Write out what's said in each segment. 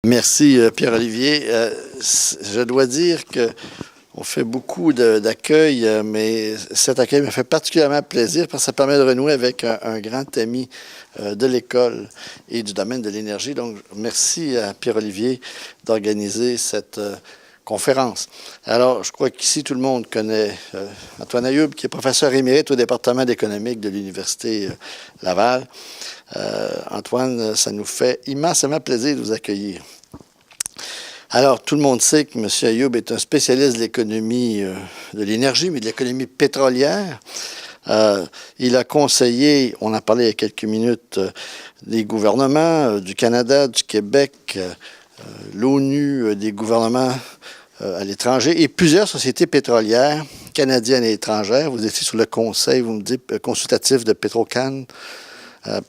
Merci, Pierre-Olivier. Je dois dire qu'on fait beaucoup d'accueil, mais cet accueil me fait particulièrement plaisir parce que ça permet de renouer avec un grand ami de l'école et du domaine de l'énergie. Donc, merci à Pierre-Olivier d'organiser cette conférence. Alors, je crois qu'ici, tout le monde connaît Antoine Ayoub, qui est professeur émérite au département d'économique de l'Université Laval. Antoine, ça nous fait immensément plaisir de vous accueillir. Alors, tout le monde sait que M. Ayoub est un spécialiste de l'économie de l'énergie, mais de l'économie pétrolière. Il a conseillé, on en parlait il y a quelques minutes, des gouvernements du Canada, du Québec, l'ONU, des gouvernements à l'étranger et plusieurs sociétés pétrolières canadiennes et étrangères. Vous étiez sur le conseil, vous me dites, consultatif de Petro-Can,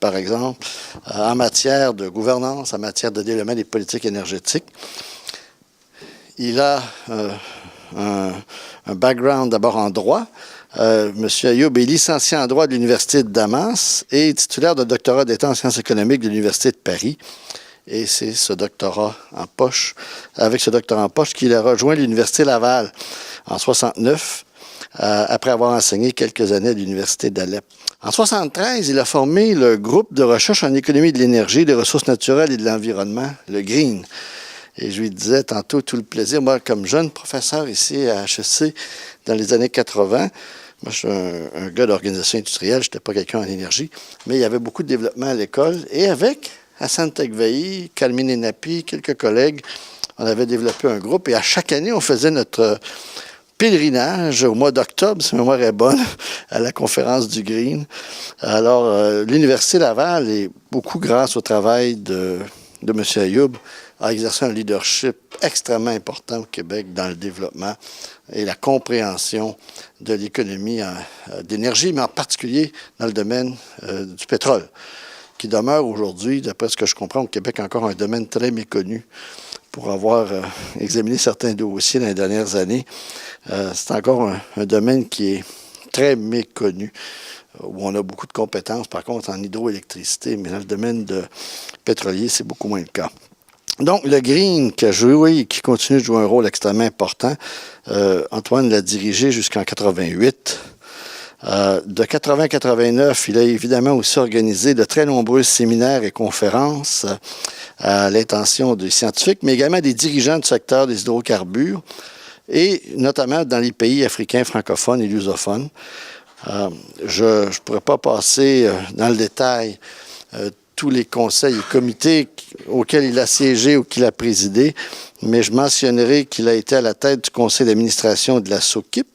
par exemple, en matière de gouvernance, en matière de développement des politiques énergétiques. Il a un background d'abord en droit. M. Ayoub est licencié en droit de l'Université de Damas et titulaire d'un doctorat d'État en sciences économiques de l'Université de Paris. Et c'est ce doctorat en poche, avec ce doctorat en poche, qu'il a rejoint l'Université Laval en 1969, après avoir enseigné quelques années à l'Université d'Alep. En 1973, il a formé le groupe de recherche en économie de l'énergie, des ressources naturelles et de l'environnement, le GREEN. Et je lui disais tantôt tout le plaisir, moi, comme jeune professeur ici à HEC dans les années 80, moi, je suis un gars d'organisation industrielle, je n'étais pas quelqu'un en énergie, mais il y avait beaucoup de développement à l'école. Et avec Hassan Tegvai, Kalmine Napi, quelques collègues, on avait développé un groupe. Et à chaque année, on faisait notre pèlerinage au mois d'octobre, si ma mémoire est bonne, à la conférence du Green. Alors, l'Université Laval, est beaucoup grâce au travail de M. Ayoub, a exercé un leadership extrêmement important au Québec dans le développement et la compréhension de l'économie d'énergie, mais en particulier dans le domaine du pétrole, qui demeure aujourd'hui, d'après ce que je comprends, au Québec, encore un domaine très méconnu. Pour avoir examiné certains dossiers dans les dernières années, c'est encore un domaine qui est très méconnu, où on a beaucoup de compétences, par contre, en hydroélectricité, mais dans le domaine pétrolier, c'est beaucoup moins le cas. Donc, le Green qui a joué et qui continue de jouer un rôle extrêmement important, Antoine l'a dirigé jusqu'en 88. De 80 à 89, il a évidemment aussi organisé de très nombreux séminaires et conférences à l'intention des scientifiques, mais également des dirigeants du secteur des hydrocarbures, et notamment dans les pays africains francophones et lusophones. Je ne pourrais pas passer dans le détail tous les conseils et comités auxquels il a siégé ou qu'il a présidé, mais je mentionnerai qu'il a été à la tête du conseil d'administration de la SOCIP,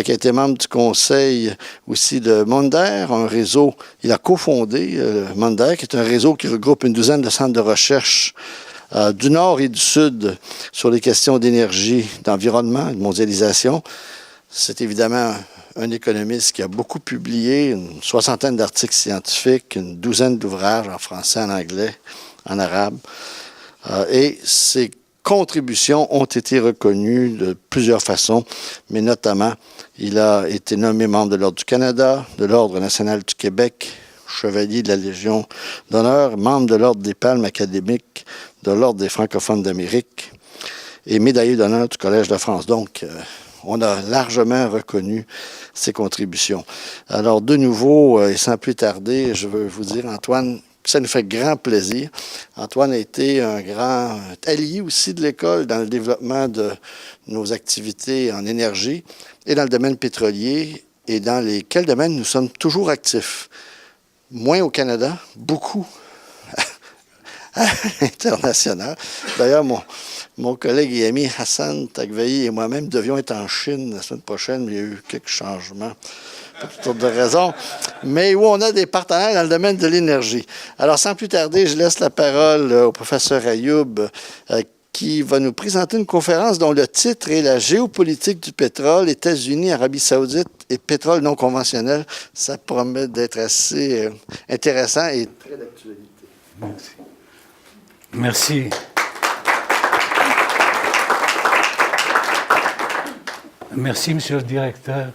qui a été membre du conseil aussi de Monder, un réseau, il a cofondé Monder, qui est un réseau qui regroupe une douzaine de centres de recherche du nord et du sud sur les questions d'énergie, d'environnement, de mondialisation. C'est évidemment un économiste qui a beaucoup publié, une soixantaine d'articles scientifiques, une douzaine d'ouvrages en français, en anglais, en arabe. Et ses contributions ont été reconnues de plusieurs façons, mais notamment, il a été nommé membre de l'Ordre du Canada, de l'Ordre national du Québec, chevalier de la Légion d'honneur, membre de l'Ordre des Palmes académiques, de l'Ordre des francophones d'Amérique et médaillé d'honneur du Collège de France. Donc, on a largement reconnu ses contributions. Alors, de nouveau, et sans plus tarder, je veux vous dire, Antoine, ça nous fait grand plaisir. Antoine a été un grand allié aussi de l'école dans le développement de nos activités en énergie et dans le domaine pétrolier et dans lesquels domaines nous sommes toujours actifs. Moins au Canada, beaucoup à l'international. D'ailleurs, mon collègue et ami Hassan Tegvai et moi-même devions être en Chine la semaine prochaine, mais il y a eu quelques changements pour toutes sortes de raisons, mais où on a des partenaires dans le domaine de l'énergie. Alors, sans plus tarder, je laisse la parole au professeur Ayoub, qui va nous présenter une conférence dont le titre est « La géopolitique du pétrole, États-Unis, Arabie saoudite et pétrole non conventionnel ». Ça promet d'être assez intéressant et très d'actualité. Merci. Merci. Merci, monsieur le directeur.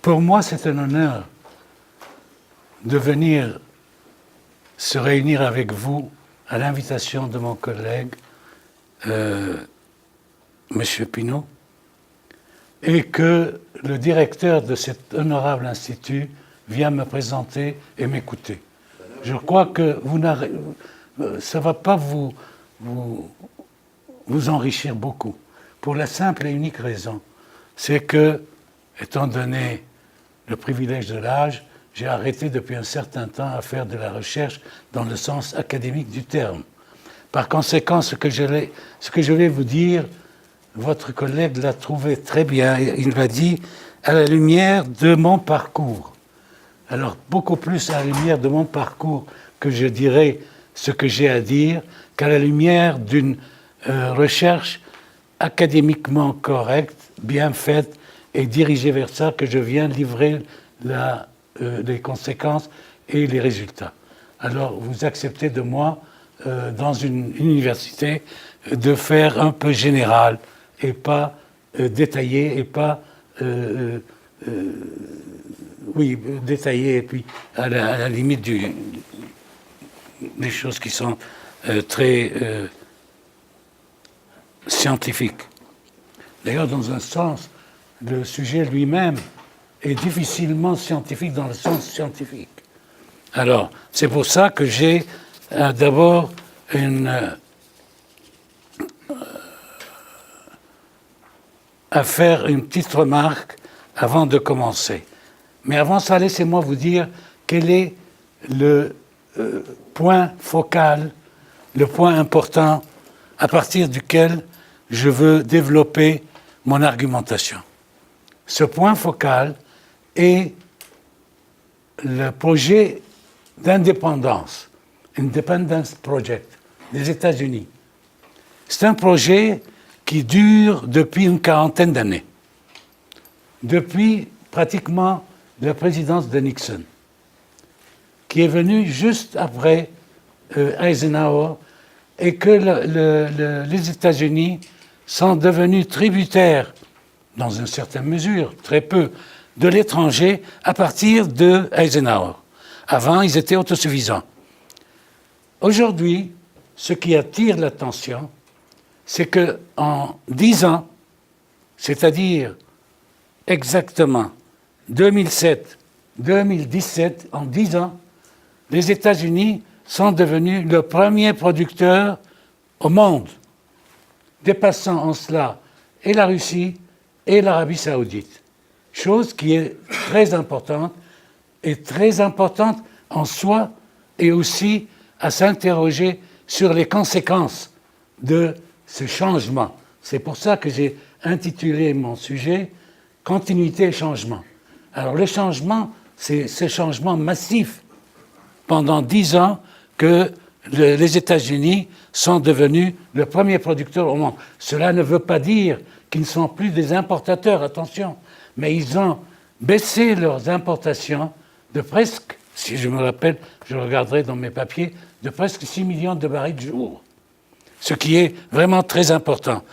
Pour moi, c'est un honneur de venir se réunir avec vous à l'invitation de mon collègue, M. Pinault, et que le directeur de cet honorable institut vient me présenter et m'écouter. Je crois que ça ne va pas vous enrichir beaucoup, pour la simple et unique raison, c'est que, étant donné le privilège de l'âge, j'ai arrêté depuis un certain temps à faire de la recherche dans le sens académique du terme. Par conséquent, ce que je vais vous dire, votre collègue l'a trouvé très bien. Il m'a dit à la lumière de mon parcours. Alors, beaucoup plus à la lumière de mon parcours que je dirais ce que j'ai à dire, qu'à la lumière d'une recherche académiquement correcte, bien faite et dirigée vers ça, que je viens livrer les conséquences et les résultats. Alors, vous acceptez de moi, dans une université, de faire un peu général et pas détaillé, et pas... oui, détaillé, et puis à la limite des choses qui sont très scientifiques. D'ailleurs, dans un sens, le sujet lui-même est difficilement scientifique dans le sens scientifique. Alors, c'est pour ça que j'ai d'abord à faire une petite remarque avant de commencer. Mais avant ça, laissez-moi vous dire quel est le point focal, le point important à partir duquel je veux développer mon argumentation. Ce point focal est le projet d'indépendance, Independence Project, des États-Unis. C'est un projet qui dure depuis une quarantaine d'années, depuis pratiquement la présidence de Nixon, qui est venue juste après Eisenhower, et que les États-Unis sont devenus tributaires, dans une certaine mesure, très peu, de l'étranger à partir de Eisenhower. Avant, ils étaient autosuffisants. Aujourd'hui, ce qui attire l'attention, c'est qu'en 10 ans, c'est-à-dire exactement 2007-2017, en 10 ans, les États-Unis sont devenus le premier producteur au monde, dépassant en cela et la Russie et l'Arabie saoudite. Chose qui est très importante en soi, et aussi à s'interroger sur les conséquences de ce changement. C'est pour ça que j'ai intitulé mon sujet « Continuité et changement ». Alors le changement, c'est ce changement massif pendant 10 ans que les États-Unis sont devenus le premier producteur au monde. Cela ne veut pas dire qu'ils ne sont plus des importateurs, attention, mais ils ont baissé leurs importations de presque, si je me rappelle, je regarderai dans mes papiers, de presque 6 millions de barils de jour, ce qui est vraiment très important.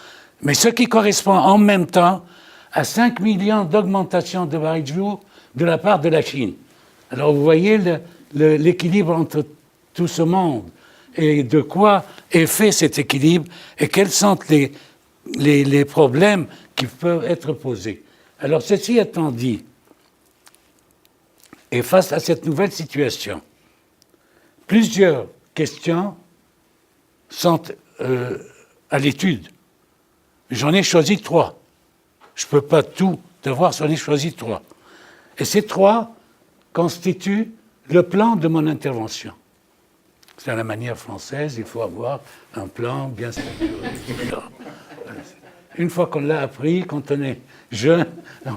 Mais ce qui correspond en même temps à 5 millions d'augmentation de barils de jour de la part de la Chine. Alors vous voyez l'équilibre entre tout ce monde, et de quoi est fait cet équilibre, et quels sont les problèmes qui peuvent être posés. Alors ceci étant dit, et face à cette nouvelle situation, plusieurs questions sont à l'étude. J'en ai choisi 3. Je ne peux pas tout devoir, j'en ai choisi 3. Et ces 3 constituent le plan de mon intervention. C'est à la manière française, il faut avoir un plan bien structuré. Une fois qu'on l'a appris, quand on est jeune,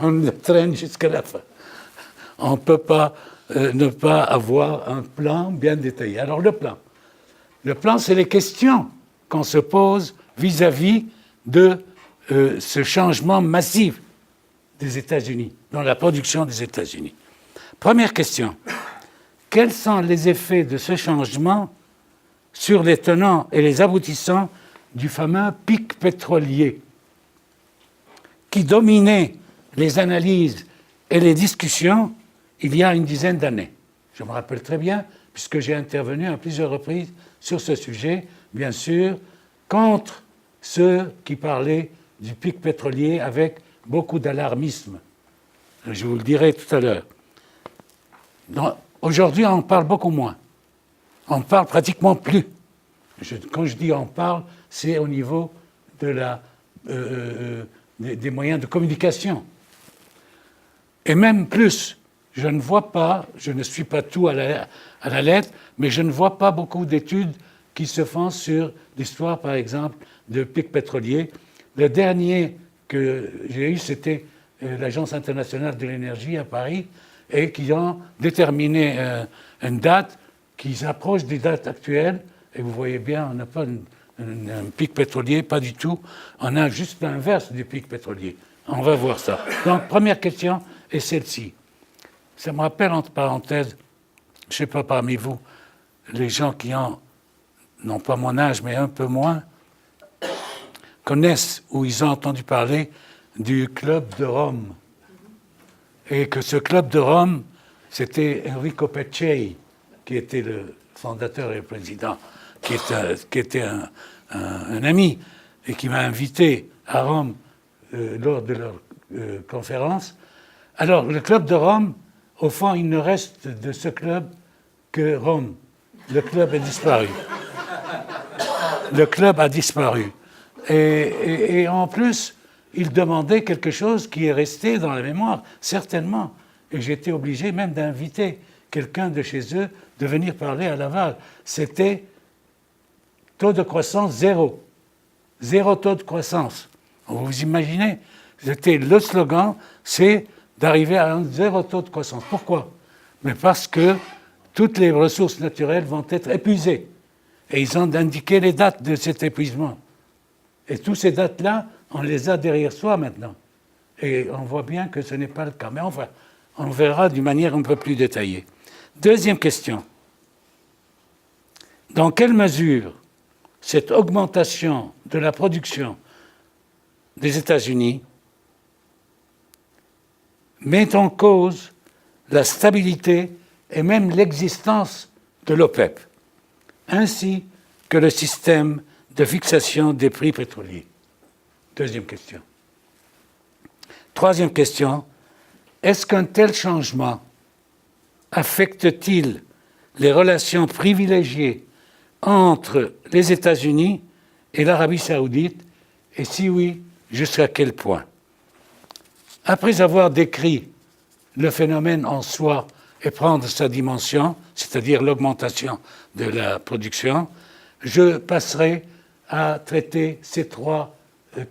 on le traîne jusqu'à la fin. On ne peut pas ne pas avoir un plan bien détaillé. Alors le plan, c'est les questions qu'on se pose vis-à-vis de ce changement massif des États-Unis, dans la production des États-Unis. Première question, quels sont les effets de ce changement sur les tenants et les aboutissants du fameux pic pétrolier qui dominait les analyses et les discussions il y a une dizaine d'années? Je me rappelle très bien, puisque j'ai intervenu à plusieurs reprises sur ce sujet, bien sûr, contre ceux qui parlaient du pic pétrolier avec beaucoup d'alarmisme. Je vous le dirai tout à l'heure. Aujourd'hui, on en parle beaucoup moins. On ne parle pratiquement plus. Quand je dis on parle, c'est au niveau de des moyens de communication. Et même plus, je ne vois pas, je ne suis pas tout à la lettre, mais je ne vois pas beaucoup d'études qui se font sur l'histoire, par exemple, de pics pétroliers. Le dernier que j'ai eu, c'était l'Agence internationale de l'énergie à Paris, et qui ont déterminé une date qui s'approche des dates actuelles. Et vous voyez bien, on n'a pas un pic pétrolier, pas du tout. On a juste l'inverse du pic pétrolier. On va voir ça. Donc, première question est celle-ci. Ça me rappelle, entre parenthèses, je ne sais pas parmi vous, les gens qui ont, non pas mon âge, mais un peu moins, connaissent ou ils ont entendu parler du Club de Rome. Et que ce Club de Rome, c'était Enrico Pecei, qui était le fondateur et le président, qui était un ami, et qui m'a invité à Rome lors de leur conférence. Alors, le Club de Rome, au fond, il ne reste de ce club que Rome. Le club a disparu. Le club a disparu. Et en plus, il demandait quelque chose qui est resté dans la mémoire, certainement. Et j'étais obligé même d'inviter quelqu'un de chez eux de venir parler à Laval. C'était taux de croissance zéro. Zéro taux de croissance. Vous imaginez? C'était le slogan, c'est d'arriver à un zéro taux de croissance. Pourquoi? Mais parce que toutes les ressources naturelles vont être épuisées. Et ils ont indiqué les dates de cet épuisement. Et toutes ces dates-là, on les a derrière soi maintenant. Et on voit bien que ce n'est pas le cas. Mais enfin, on verra d'une manière un peu plus détaillée. Deuxième question. Dans quelle mesure cette augmentation de la production des États-Unis met en cause la stabilité et même l'existence de l'OPEP, ainsi que le système de fixation des prix pétroliers? Deuxième question. Troisième question, est-ce qu'un tel changement affecte-t-il les relations privilégiées entre les États-Unis et l'Arabie saoudite, et si oui, jusqu'à quel point? Après avoir décrit le phénomène en soi et prendre sa dimension, c'est-à-dire l'augmentation de la production, je passerai à traiter ces trois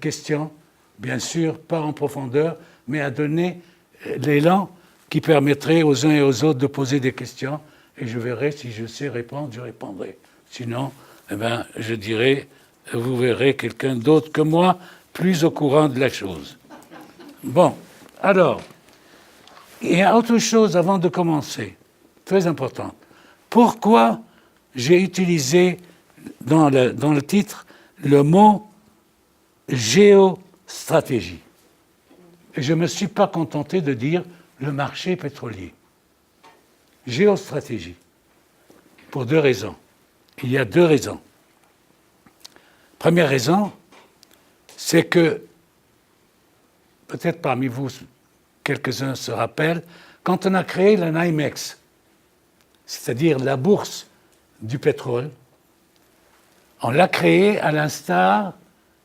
questions, bien sûr, pas en profondeur, mais à donner l'élan qui permettrait aux uns et aux autres de poser des questions, et je verrai si je sais répondre, je répondrai. Sinon, eh bien, je dirai, vous verrez quelqu'un d'autre que moi, plus au courant de la chose. Bon, alors, il y a autre chose avant de commencer, très importante. Pourquoi j'ai utilisé dans le titre le mot géostratégie? Et je ne me suis pas contenté de dire le marché pétrolier. Géostratégie. Pour deux raisons. Il y a deux raisons. Première raison, c'est que, peut-être parmi vous, quelques-uns se rappellent, quand on a créé la NYMEX, c'est-à-dire la bourse du pétrole, on l'a créée à l'instar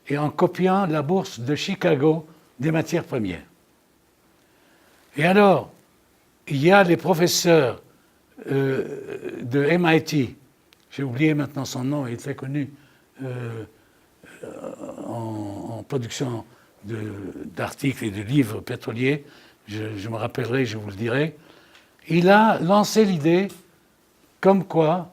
et en copiant la bourse de Chicago des matières premières. Et alors, il y a les professeurs de MIT, j'ai oublié maintenant son nom, il est très connu en production d'articles et de livres pétroliers, je me rappellerai, je vous le dirai. Il a lancé l'idée comme quoi,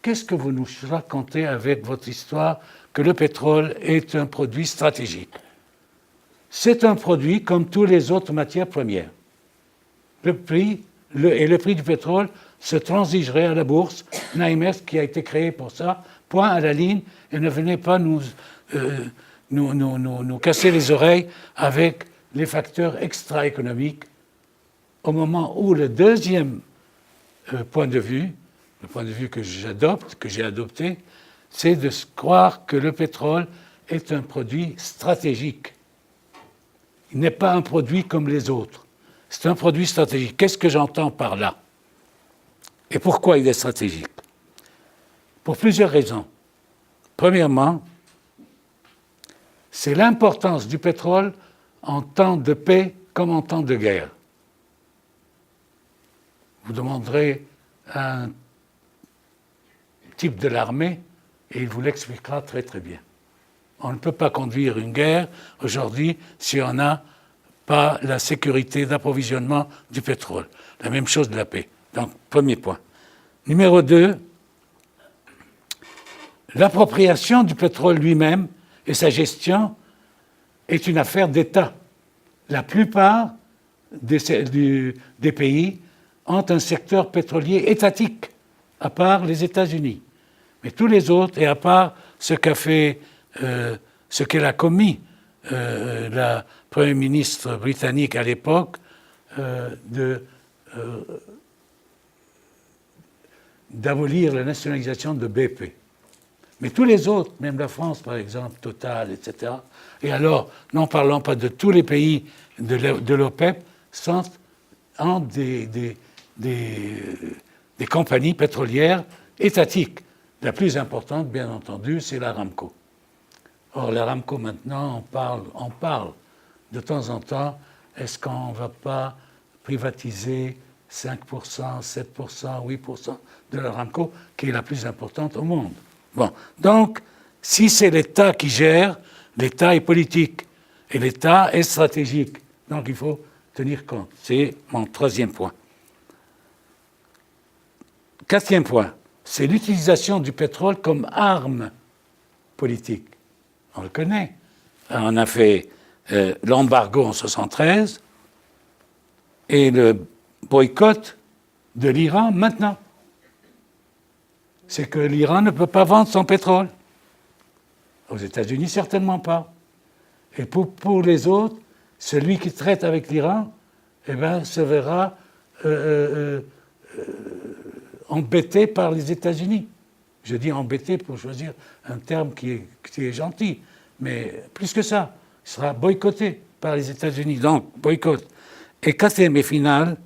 qu'est-ce que vous nous racontez avec votre histoire que le pétrole est un produit stratégique? C'est un produit comme toutes les autres matières premières. Le prix du pétrole se transigerait à la bourse, NYMEX qui a été créée pour ça, point à la ligne, et ne venez pas nous casser les oreilles avec les facteurs extra-économiques, au moment où le deuxième point de vue, le point de vue que j'ai adopté, c'est de croire que le pétrole est un produit stratégique. Il n'est pas un produit comme les autres. C'est un produit stratégique. Qu'est-ce que j'entends par là? Et pourquoi il est stratégique? Pour plusieurs raisons. Premièrement, c'est l'importance du pétrole en temps de paix comme en temps de guerre. Vous demanderez à un type de l'armée et il vous l'expliquera très très bien. On ne peut pas conduire une guerre aujourd'hui si on n'a pas la sécurité d'approvisionnement du pétrole. La même chose de la paix. Donc, premier point. Numéro 2, l'appropriation du pétrole lui-même et sa gestion est une affaire d'État. La plupart des pays ont un secteur pétrolier étatique, à part les États-Unis. Mais tous les autres, et à part ce qu'elle a commis la Première ministre britannique à l'époque, d'abolir la nationalisation de BP. Mais tous les autres, même la France par exemple, Total, etc., et alors, n'en parlons pas de tous les pays de l'OPEP, ont des compagnies pétrolières étatiques. La plus importante, bien entendu, c'est l'Aramco. Or, l'Aramco, maintenant, on parle de temps en temps, est-ce qu'on ne va pas privatiser 5%, 7%, 8% de l'Aramco, qui est la plus importante au monde? Bon, donc, si c'est l'État qui gère, l'État est politique et l'État est stratégique. Donc, il faut tenir compte. C'est mon troisième point. Quatrième point, c'est l'utilisation du pétrole comme arme politique. On le connaît. On a fait l'embargo en 1973 et le boycott de l'Iran maintenant. C'est que l'Iran ne peut pas vendre son pétrole. Aux États-Unis, certainement pas. Et pour les autres, celui qui traite avec l'Iran, eh ben, se verra embêté par les États-Unis. Je dis embêté pour choisir un terme qui est gentil, mais plus que ça, il sera boycotté par les États-Unis. Donc, boycott. Et quatrième et final,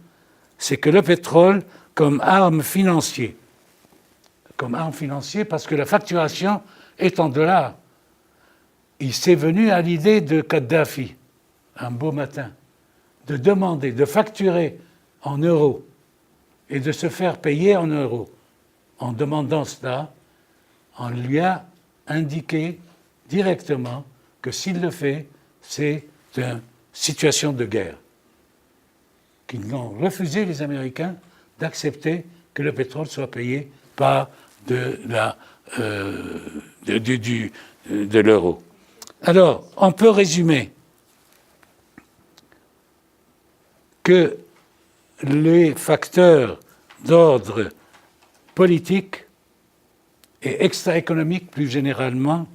c'est que le pétrole, comme arme financière, parce que la facturation est en dollars. Il s'est venu à l'idée de Kadhafi, un beau matin, de demander, de facturer en euros et de se faire payer en euros. En demandant cela, on lui a indiqué directement que s'il le fait, c'est une situation de guerre. Qu'ils ont refusé, les Américains, d'accepter que le pétrole soit payé par de l'euro. Alors, on peut résumer que les facteurs d'ordre politique et extra-économique, plus généralement,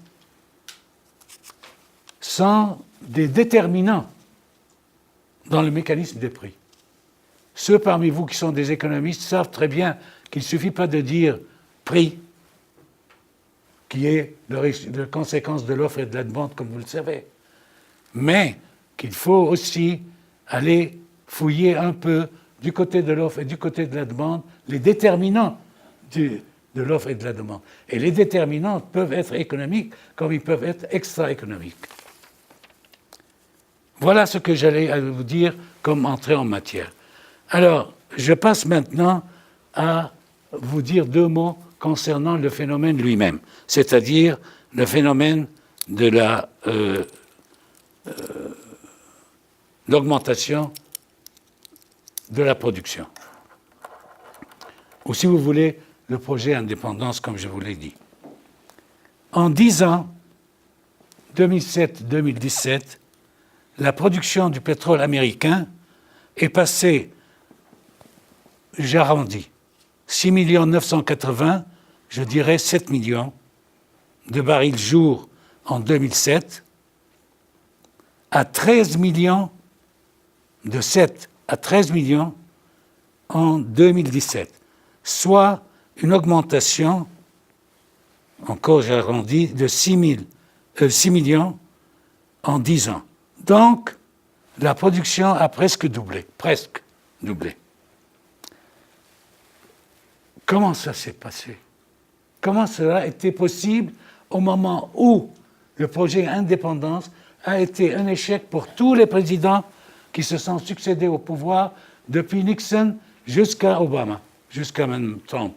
sont des déterminants dans le mécanisme des prix. Ceux parmi vous qui sont des économistes savent très bien qu'il ne suffit pas de dire prix, qui est la conséquence de l'offre et de la demande, comme vous le savez, mais qu'il faut aussi aller fouiller un peu du côté de l'offre et du côté de la demande les déterminants de l'offre et de la demande. Et les déterminants peuvent être économiques comme ils peuvent être extra-économiques. Voilà ce que j'allais vous dire comme entrée en matière. Alors, je passe maintenant à vous dire deux mots concernant le phénomène lui-même, c'est-à-dire le phénomène de l'augmentation de la production. Ou si vous voulez, le projet indépendance, comme je vous l'ai dit. En 10 ans, 2007-2017, la production du pétrole américain est passée, j'arrondis, 6 980 000, je dirais 7 millions de barils jour en 2007, à 13 millions, de 7 à 13 millions en 2017, soit une augmentation, encore j'arrondis, de 6 millions en 10 ans. Donc, la production a presque doublé. Comment ça s'est passé? Comment cela était possible au moment où le projet Indépendance a été un échec pour tous les présidents qui se sont succédés au pouvoir depuis Nixon jusqu'à Obama, jusqu'à même Trump.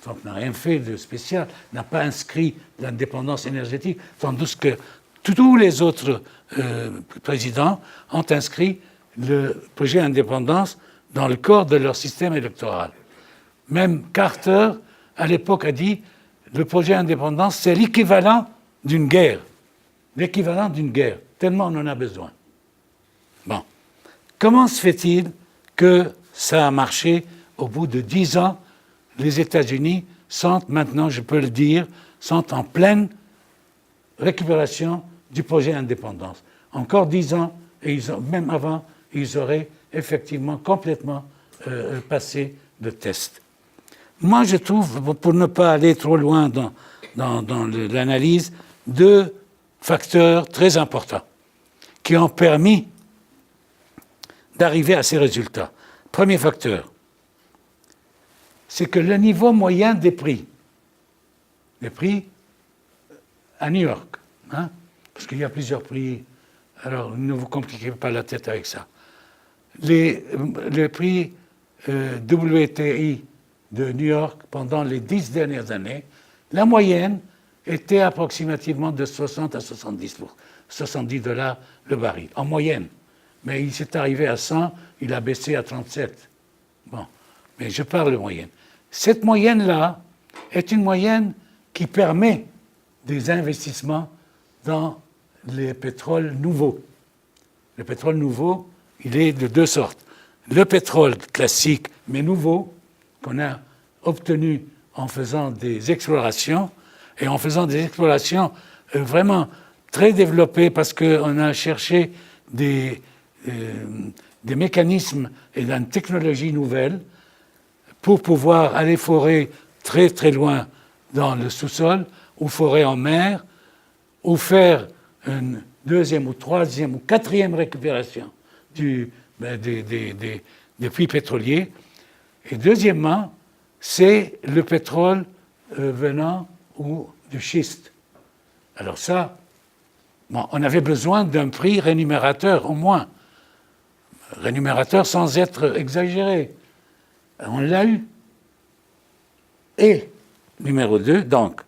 Trump n'a rien fait de spécial, n'a pas inscrit l'indépendance énergétique, tandis que tous les autres présidents ont inscrit le projet Indépendance dans le corps de leur système électoral. Même Carter, à l'époque, a dit le projet Indépendance, c'est l'équivalent d'une guerre. L'équivalent d'une guerre, tellement on en a besoin. Bon. Comment se fait-il que ça a marché au bout de 10 ans? Les États-Unis sont maintenant, je peux le dire, sont en pleine récupération du projet Indépendance. Encore 10 ans, et même avant, ils auraient effectivement complètement passé le test. Moi, je trouve, pour ne pas aller trop loin dans l'analyse, 2 facteurs très importants qui ont permis d'arriver à ces résultats. Premier facteur, c'est que le niveau moyen des prix, les prix à New York, parce qu'il y a plusieurs prix, alors ne vous compliquez pas la tête avec ça. Les prix WTI de New York pendant les 10 dernières années, la moyenne était approximativement de 60 à 70 $ le baril, en moyenne. Mais il s'est arrivé à 100, il a baissé à 37. Bon, mais je parle de moyenne. Cette moyenne-là est une moyenne qui permet des investissements dans les pétroles nouveaux. Le pétrole nouveau, il est de 2 sortes. Le pétrole classique, mais nouveau, qu'on a obtenu en faisant des explorations, et en faisant des explorations vraiment très développées, parce qu'on a cherché des mécanismes et une technologie nouvelle pour pouvoir aller forer très très loin dans le sous-sol, ou forer en mer, ou faire une 2e ou 3e ou 4e récupération des puits pétroliers. Et deuxièmement, c'est le pétrole venant du schiste. Alors ça, bon, on avait besoin d'un prix rémunérateur au moins. Rémunérateur sans être exagéré. On l'a eu. Et, numéro 2, donc,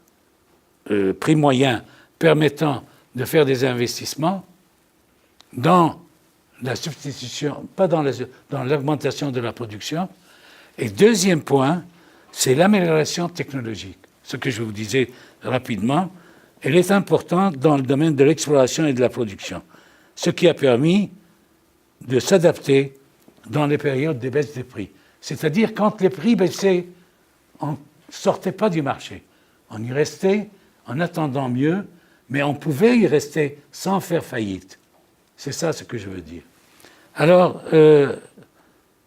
prix moyen permettant de faire des investissements dans la substitution, pas dans l'augmentation de la production. Et deuxième point, c'est l'amélioration technologique. Ce que je vous disais rapidement, elle est importante dans le domaine de l'exploration et de la production, ce qui a permis de s'adapter dans les périodes des baisses des prix. C'est-à-dire quand les prix baissaient, on ne sortait pas du marché. On y restait en attendant mieux, mais on pouvait y rester sans faire faillite. C'est ça ce que je veux dire. Alors,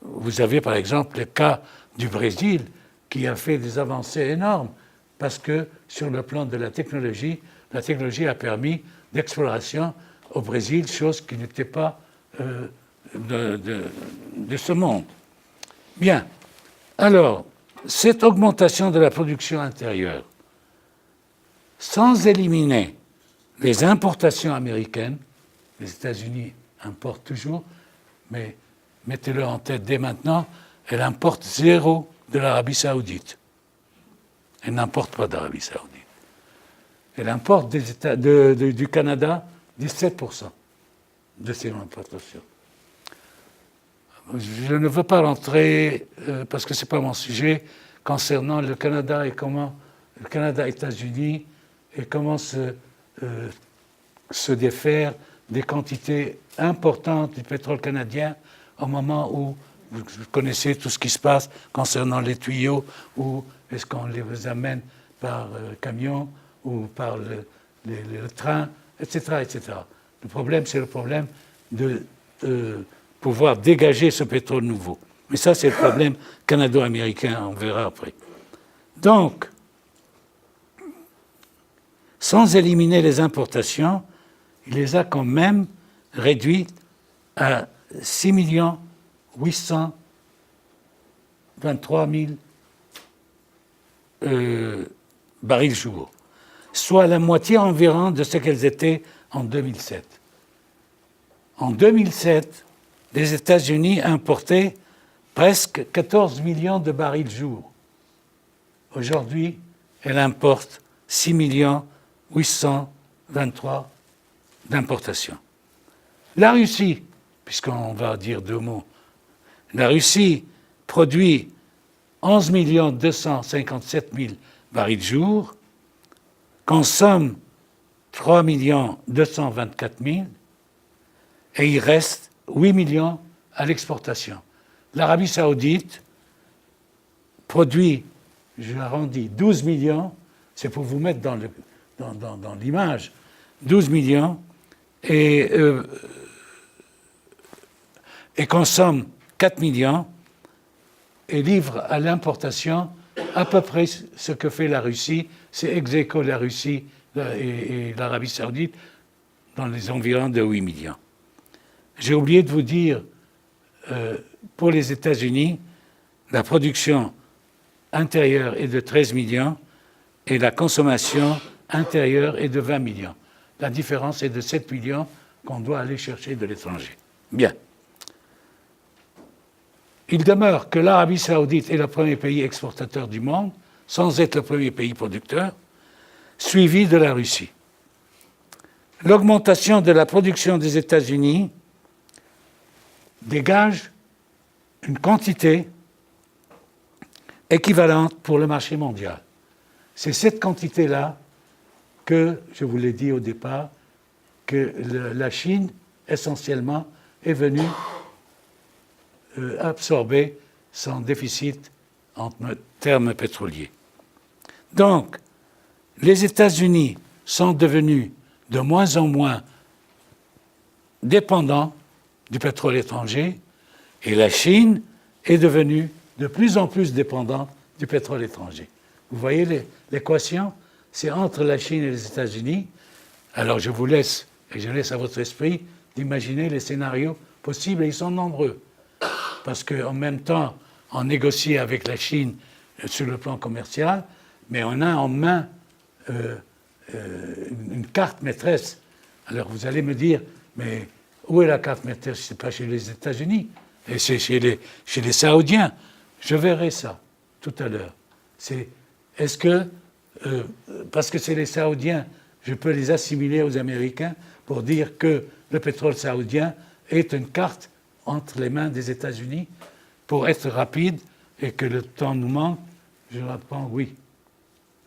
vous avez par exemple le cas du Brésil qui a fait des avancées énormes parce que sur le plan de la technologie a permis d'exploration au Brésil, chose qui n'était pas de ce monde. Bien. Alors, cette augmentation de la production intérieure, sans éliminer les importations américaines, les États-Unis importent toujours, mais mettez-le en tête dès maintenant, elle importe 0 de l'Arabie saoudite. Elle n'importe pas d'Arabie saoudite. Elle importe du Canada 17% de ses importations. Je ne veux pas rentrer, parce que ce n'est pas mon sujet, concernant le Canada et comment le Canada-États-Unis et comment se défaire des quantités importantes du pétrole canadien au moment où vous connaissez tout ce qui se passe concernant les tuyaux, ou est-ce qu'on les amène par camion ou par le train, etc., etc. Le problème, c'est le problème de pouvoir dégager ce pétrole nouveau. Mais ça, c'est le problème canado-américain, on verra après. Donc, sans éliminer les importations, il les a quand même réduites à 6 823 000 barils jour, soit la moitié environ de ce qu'elles étaient en 2007. En 2007, les États-Unis importaient presque 14 millions de barils jour. Aujourd'hui, elles importent 6 823 d'importation. La Russie, puisqu'on va dire deux mots, la Russie produit 11 257 000 barils jour, consomme 3 224 000 et il reste 8 millions à l'exportation. L'Arabie saoudite produit, je arrondis, 12 millions, c'est pour vous mettre dans l'image, 12 millions et consomme 4 millions et livre à l'importation à peu près ce que fait la Russie, c'est ex aequo la Russie et l'Arabie saoudite dans les environs de 8 millions. J'ai oublié de vous dire, pour les États-Unis, la production intérieure est de 13 millions et la consommation intérieure est de 20 millions. La différence est de 7 millions qu'on doit aller chercher de l'étranger. Bien. Il demeure que l'Arabie saoudite est le premier pays exportateur du monde, sans être le premier pays producteur, suivi de la Russie. L'augmentation de la production des États-Unis dégage une quantité équivalente pour le marché mondial. C'est cette quantité-là que, je vous l'ai dit au départ, que la Chine, essentiellement, est venue absorber son déficit en termes pétroliers. Donc, les États-Unis sont devenus de moins en moins dépendants du pétrole étranger et la Chine est devenue de plus en plus dépendante du pétrole étranger. Vous voyez l'équation? C'est entre la Chine et les États-Unis. Alors je vous laisse, et je laisse à votre esprit, d'imaginer les scénarios possibles, et ils sont nombreux. Parce qu'en même temps, on négocie avec la Chine sur le plan commercial, mais on a en main une carte maîtresse. Alors vous allez me dire, mais où est la carte maîtresse? Ce n'est pas chez les États-Unis, et c'est chez les Saoudiens. Je verrai ça tout à l'heure. Est-ce que, parce que c'est les Saoudiens, je peux les assimiler aux Américains pour dire que le pétrole saoudien est une carte entre les mains des États-Unis pour être rapide et que le temps nous manque? Je réponds oui.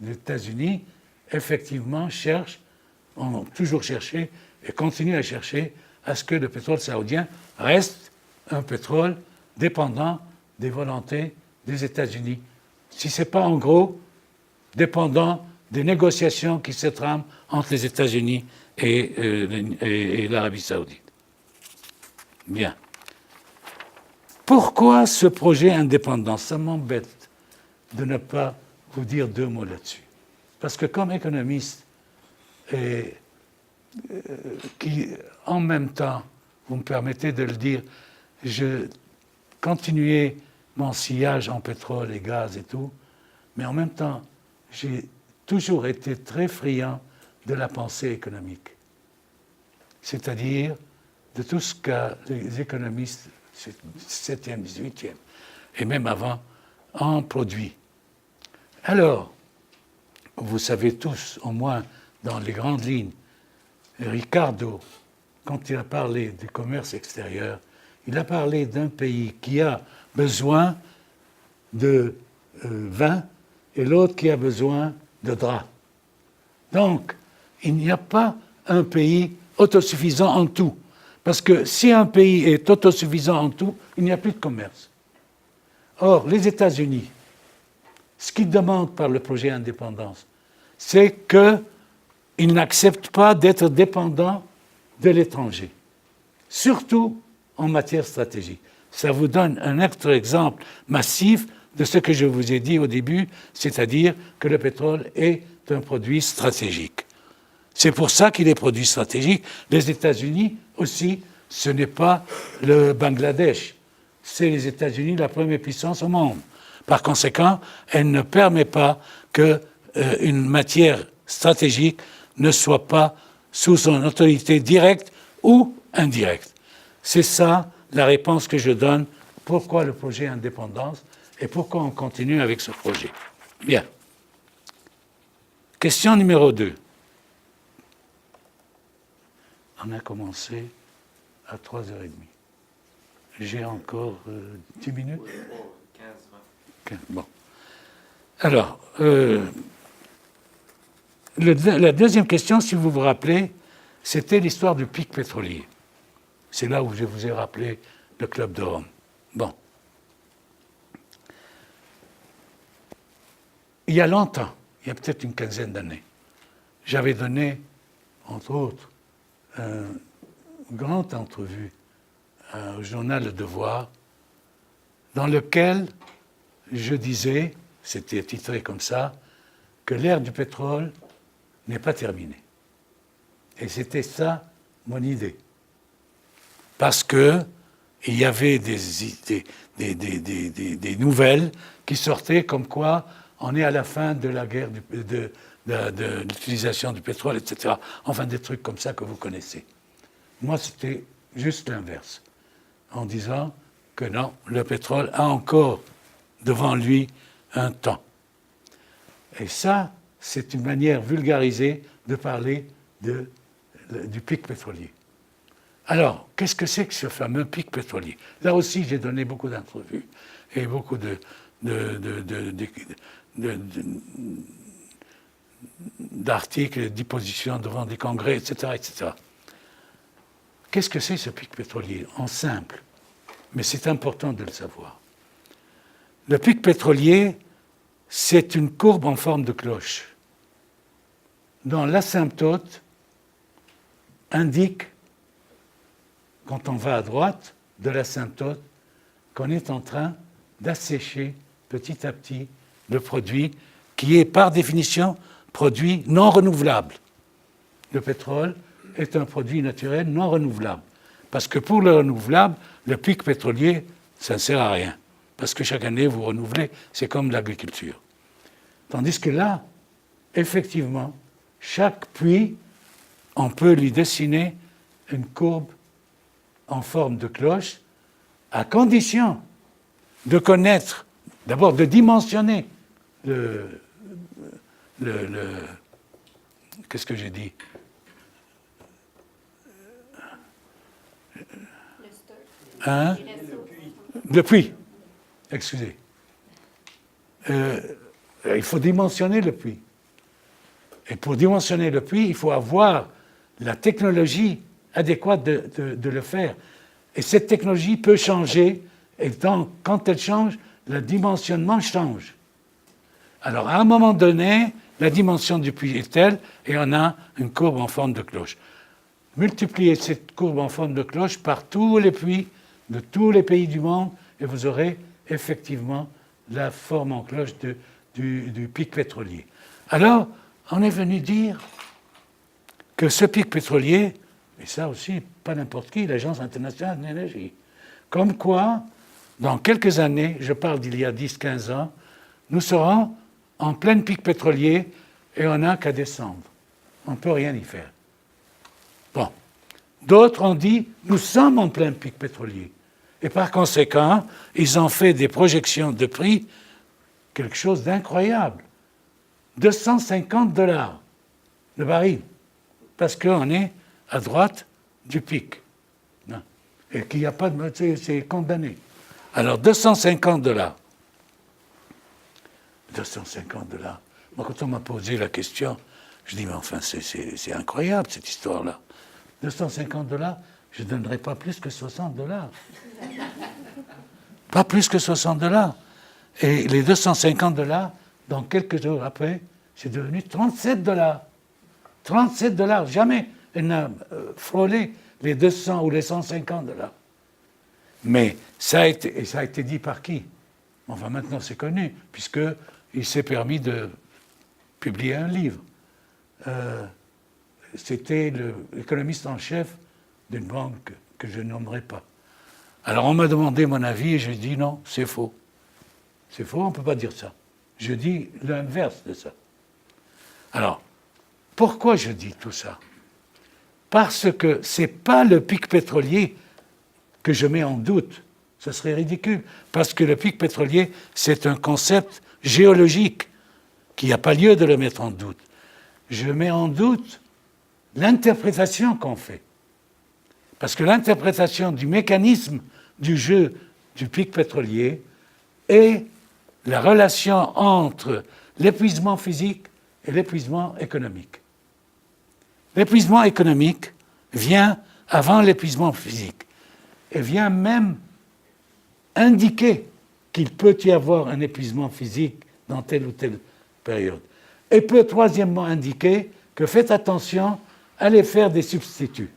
Les États-Unis, effectivement, ont toujours cherché et continuent à chercher à ce que le pétrole saoudien reste un pétrole dépendant des volontés des États-Unis. Si ce n'est pas, en gros, dépendant des négociations qui se trament entre les États-Unis et l'Arabie saoudite. Bien. Pourquoi ce projet indépendant? Ça m'embête de ne pas vous dire deux mots là-dessus. Parce que comme économiste, qui en même temps, vous me permettez de le dire, je continuais mon sillage en pétrole et gaz et tout, mais en même temps, j'ai toujours été très friand de la pensée économique. C'est-à-dire de tout ce que les économistes, 7e, 18e, et même avant, ont produit. Alors, vous savez tous, au moins dans les grandes lignes, Ricardo, quand il a parlé du commerce extérieur, il a parlé d'un pays qui a besoin de vin et l'autre qui a besoin de draps. Donc, il n'y a pas un pays autosuffisant en tout. Parce que si un pays est autosuffisant en tout, il n'y a plus de commerce. Or, les États-Unis, ce qu'ils demandent par le projet indépendance, c'est qu'ils n'acceptent pas d'être dépendants de l'étranger, surtout en matière stratégique. ça vous donne un autre exemple massif de ce que je vous ai dit au début, c'est-à-dire que le pétrole est un produit stratégique. C'est pour ça qu'il est produit stratégique. Les États-Unis aussi, ce n'est pas le Bangladesh. C'est les États-Unis la première puissance au monde. Par conséquent, elle ne permet pas qu'une matière stratégique ne soit pas sous son autorité directe ou indirecte. C'est ça la réponse que je donne. Pourquoi le projet Indépendance et pourquoi on continue avec ce projet. Bien. Question numéro 2. On a commencé à 3h30. J'ai encore 10 minutes 15. Bon. Alors, la deuxième question, si vous vous rappelez, c'était l'histoire du pic pétrolier. C'est là où je vous ai rappelé le Club de Rome. Bon. Il y a longtemps, il y a peut-être une quinzaine d'années, j'avais donné, entre autres, une grande entrevue au journal Le Devoir, dans lequel je disais, c'était titré comme ça, que l'ère du pétrole n'est pas terminée. Et c'était ça mon idée. Parce qu'il y avait des nouvelles qui sortaient comme quoi on est à la fin de la guerre de l'utilisation du pétrole, etc. Enfin, des trucs comme ça que vous connaissez. Moi, c'était juste l'inverse, en disant que non, le pétrole a encore devant lui un temps. Et ça, c'est une manière vulgarisée de parler du pic pétrolier. Alors, qu'est-ce que c'est que ce fameux pic pétrolier? Là aussi, j'ai donné beaucoup d'entrevues et beaucoup d'articles, d'expositions devant des congrès, etc., etc. Qu'est-ce que c'est ce pic pétrolier? En simple, mais c'est important de le savoir. Le pic pétrolier, c'est une courbe en forme de cloche, dont l'asymptote indique, quand on va à droite de l'asymptote, qu'on est en train d'assécher petit à petit le produit qui est par définition produit non renouvelable. Le pétrole est un produit naturel non renouvelable. Parce que pour le renouvelable, le pic pétrolier, ça ne sert à rien. Parce que chaque année, vous renouvelez, c'est comme l'agriculture. Tandis que là, effectivement, chaque puits, on peut lui dessiner une courbe en forme de cloche, à condition de connaître, d'abord de dimensionner qu'est-ce que j'ai dit? Hein? Le puits. Excusez. Il faut dimensionner le puits. Et pour dimensionner le puits, il faut avoir la technologie adéquate de le faire. Et cette technologie peut changer, et donc, quand elle change, le dimensionnement change. Alors, à un moment donné, la dimension du puits est telle, et on a une courbe en forme de cloche. Multipliez cette courbe en forme de cloche par tous les puits de tous les pays du monde, et vous aurez effectivement la forme en cloche du pic pétrolier. Alors, on est venu dire que ce pic pétrolier, et ça aussi, pas n'importe qui, l'Agence internationale de l'énergie, comme quoi, dans quelques années, je parle d'il y a 10-15 ans, nous serons en plein pic pétrolier et on n'a qu'à descendre. On ne peut rien y faire. Bon. D'autres ont dit, nous sommes en plein pic pétrolier. Et par conséquent, ils ont fait des projections de prix, quelque chose d'incroyable. $250 le baril, parce qu'on est à droite du pic. Non. Et qu'il n'y a pas de... C'est condamné. Alors, $250. $250. Moi, quand on m'a posé la question, je dis, mais enfin, c'est incroyable, cette histoire-là. $250, je ne donnerai pas plus que $60. Pas plus que $60. Et les $250, dans quelques jours après, c'est devenu $37. $37. Jamais elle n'a frôlé les 200 ou les $150. Mais ça a été dit par qui? Enfin, maintenant c'est connu, puisqu'il s'est permis de publier un livre. C'était l'économiste en chef d'une banque que je nommerai pas. Alors on m'a demandé mon avis et j'ai dit non, c'est faux. C'est faux, on ne peut pas dire ça. Je dis l'inverse de ça. Alors, pourquoi je dis tout ça? Parce que ce n'est pas le pic pétrolier que je mets en doute. Ce serait ridicule. Parce que le pic pétrolier, c'est un concept géologique qu'il n'y a pas lieu de le mettre en doute. Je mets en doute l'interprétation qu'on fait. Parce que l'interprétation du mécanisme du jeu du pic pétrolier est la relation entre l'épuisement physique et l'épuisement économique. L'épuisement économique vient avant l'épuisement physique et vient même indiquer qu'il peut y avoir un épuisement physique dans telle ou telle période. Et peut troisièmement indiquer que faites attention à aller faire des substituts.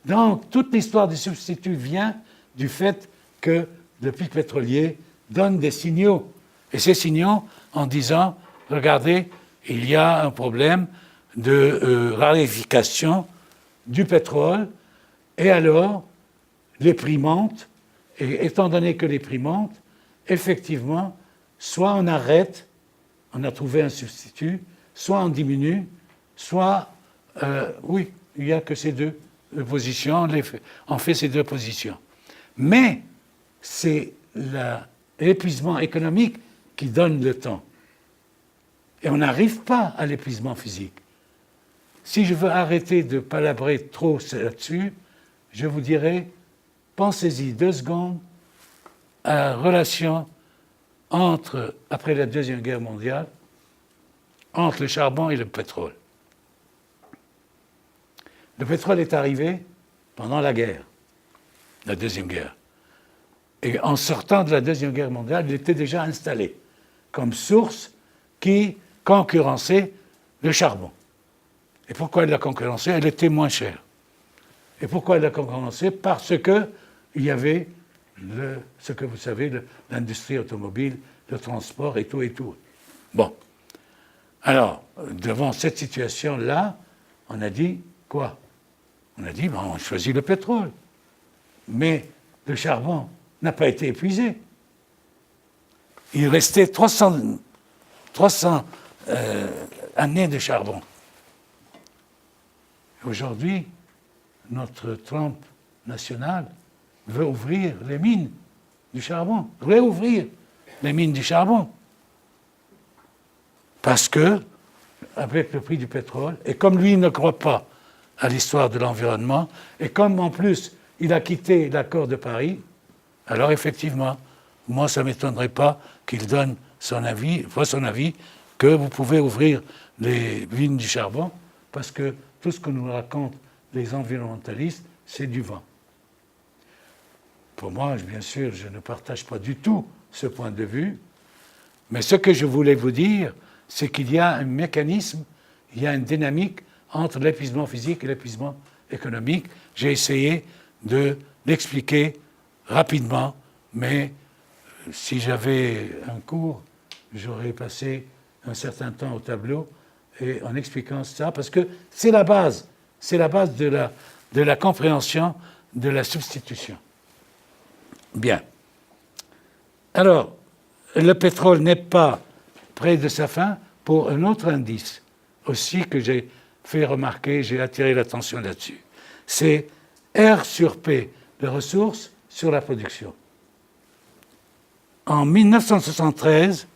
Donc, toute l'histoire des substituts vient du fait que le pic pétrolier donne des signaux. Et ces signaux en disant, regardez, il y a un problème de raréfaction du pétrole, et alors les prix montent, et étant donné que les prix montent, effectivement, soit on arrête, on a trouvé un substitut, soit on diminue, soit, oui, il n'y a que ces deux positions, on fait ces deux positions. Mais c'est l'épuisement économique qui donne le temps. Et on n'arrive pas à l'épuisement physique. Si je veux arrêter de palabrer trop là-dessus, je vous dirais, pensez-y 2 secondes à la relation après la Deuxième Guerre mondiale, entre le charbon et le pétrole. Le pétrole est arrivé pendant la guerre, la Deuxième Guerre. Et en sortant de la Deuxième Guerre mondiale, il était déjà installé comme source qui concurrençait le charbon. Et pourquoi il l'a concurrencé? Elle était moins chère. Et pourquoi il l'a concurrencé? Parce qu'il y avait ce que vous savez, l'industrie automobile, le transport et tout et tout. Bon. Alors, devant cette situation-là, on a dit quoi? On a dit, bon, on choisit le pétrole. Mais le charbon n'a pas été épuisé. Il restait 300 années de charbon. Aujourd'hui, notre Trump national veut ouvrir les mines du charbon, réouvrir les mines du charbon. Parce que, avec le prix du pétrole, et comme lui ne croit pas à l'histoire de l'environnement, et comme en plus il a quitté l'accord de Paris, alors effectivement, moi ça ne m'étonnerait pas qu'il donne son avis que vous pouvez ouvrir les mines du charbon, parce que tout ce que nous racontent les environnementalistes, c'est du vent. Pour moi, bien sûr, je ne partage pas du tout ce point de vue, mais ce que je voulais vous dire, c'est qu'il y a un mécanisme, il y a une dynamique entre l'épuisement physique et l'épuisement économique. J'ai essayé de l'expliquer rapidement, mais si j'avais un cours, j'aurais passé un certain temps au tableau et en expliquant ça, parce que c'est la base de la compréhension de la substitution. Bien. Alors, le pétrole n'est pas près de sa fin pour un autre indice aussi que j'ai fait remarquer, j'ai attiré l'attention là-dessus. C'est R sur P, de ressources sur la production. En 1973,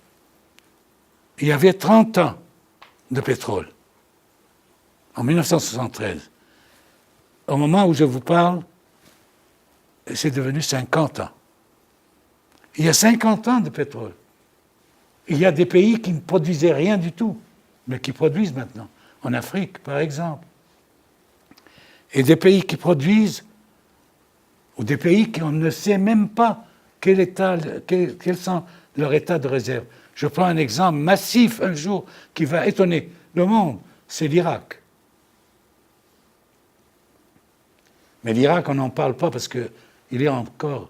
il y avait 30 ans de pétrole. En 1973. Au moment où je vous parle, c'est devenu 50 ans. Il y a 50 ans de pétrole. Il y a des pays qui ne produisaient rien du tout, mais qui produisent maintenant. En Afrique, par exemple. Et des pays qui produisent, ou des pays qu'on ne sait même pas quels sont leurs états de réserve. Je prends un exemple massif un jour qui va étonner le monde, c'est l'Irak. Mais l'Irak, on n'en parle pas parce qu'il est encore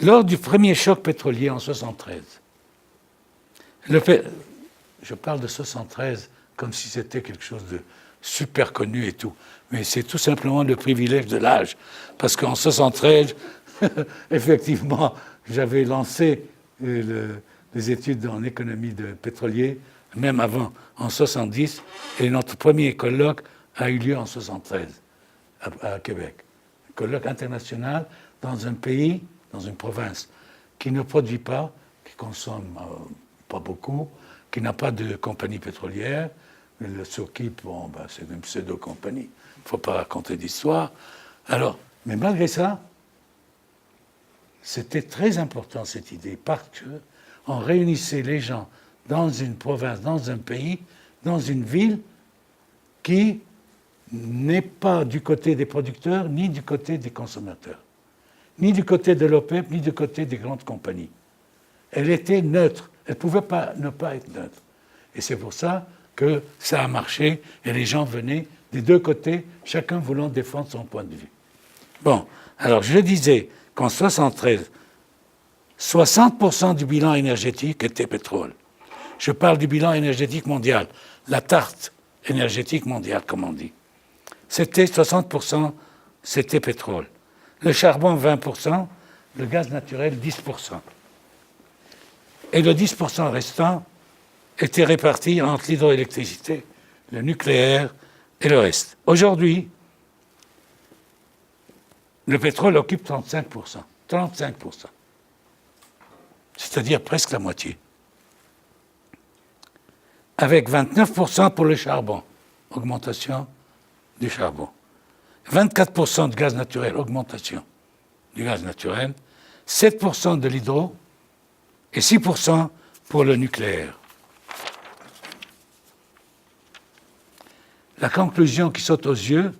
Lors du premier choc pétrolier en 1973, je parle de 1973 comme si c'était quelque chose de super connu et tout, mais c'est tout simplement le privilège de l'âge, parce qu'en 1973, effectivement, j'avais lancé les études en économie de pétrolier, même avant, en 1970, et notre premier colloque a eu lieu en 1973 à Québec. Un colloque international dans un pays, dans une province, qui ne produit pas, qui consomme pas beaucoup, qui n'a pas de compagnie pétrolière. Le SOKIP, bon, ben, c'est une pseudo-compagnie. Il ne faut pas raconter d'histoire. Alors, mais malgré ça, c'était très important cette idée, parce qu'on réunissait les gens dans une province, dans un pays, dans une ville qui n'est pas du côté des producteurs, ni du côté des consommateurs, ni du côté de l'OPEP, ni du côté des grandes compagnies. Elle était neutre. Elle ne pouvait pas ne pas être neutre. Et c'est pour ça que ça a marché et les gens venaient des deux côtés, chacun voulant défendre son point de vue. Bon, alors je disais qu'en 1973, 60% du bilan énergétique était pétrole. Je parle du bilan énergétique mondial, la tarte énergétique mondiale, comme on dit. C'était 60%, c'était pétrole. Le charbon, 20%, le gaz naturel, 10%. Et le 10% restant était réparti entre l'hydroélectricité, le nucléaire et le reste. Aujourd'hui, le pétrole occupe 35%. 35%. C'est-à-dire presque la moitié. Avec 29% pour le charbon, augmentation du charbon. 24% de gaz naturel, augmentation du gaz naturel. 7% de l'hydro et 6% pour le nucléaire. La conclusion qui saute aux yeux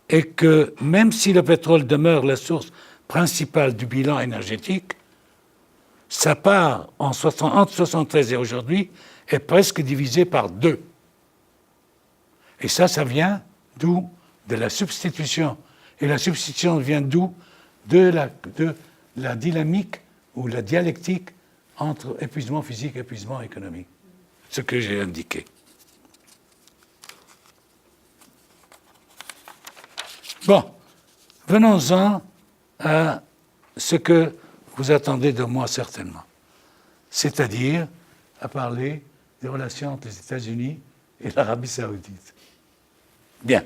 est que même si le pétrole demeure la source principale du bilan énergétique, sa part entre 1973 et aujourd'hui est presque divisée par 2. Et ça vient d'où? De la substitution. Et la substitution vient d'où? De la dynamique ou la dialectique entre épuisement physique et épuisement économique. Ce que j'ai indiqué. Bon, venons-en à ce que vous attendez de moi certainement, c'est-à-dire à parler des relations entre les États-Unis et l'Arabie saoudite. Bien.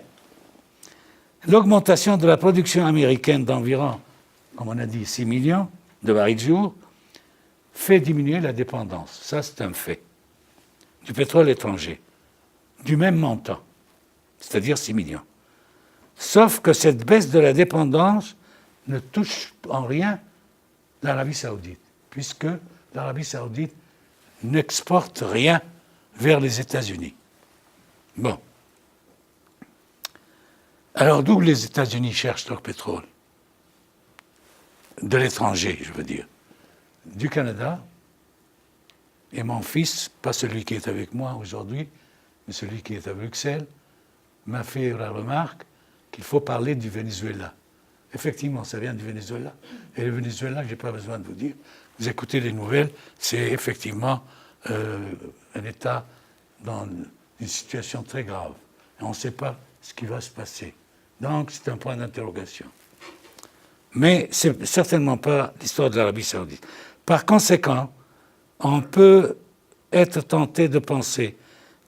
L'augmentation de la production américaine d'environ, comme on a dit, 6 millions de barils de jour, fait diminuer la dépendance. Ça, c'est un fait. Du pétrole étranger, du même montant, c'est-à-dire 6 millions. Sauf que cette baisse de la dépendance ne touche en rien l'Arabie saoudite, puisque l'Arabie saoudite n'exporte rien vers les États-Unis. Bon. Alors d'où les États-Unis cherchent leur pétrole? De l'étranger, je veux dire. Du Canada, et mon fils, pas celui qui est avec moi aujourd'hui, mais celui qui est à Bruxelles, m'a fait la remarque qu'il faut parler du Venezuela. Effectivement, ça vient du Venezuela. Et le Venezuela, je n'ai pas besoin de vous dire, vous écoutez les nouvelles, c'est effectivement un État dans une situation très grave. Et on ne sait pas ce qui va se passer. Donc, c'est un point d'interrogation. Mais ce n'est certainement pas l'histoire de l'Arabie saoudite. Par conséquent, on peut être tenté de penser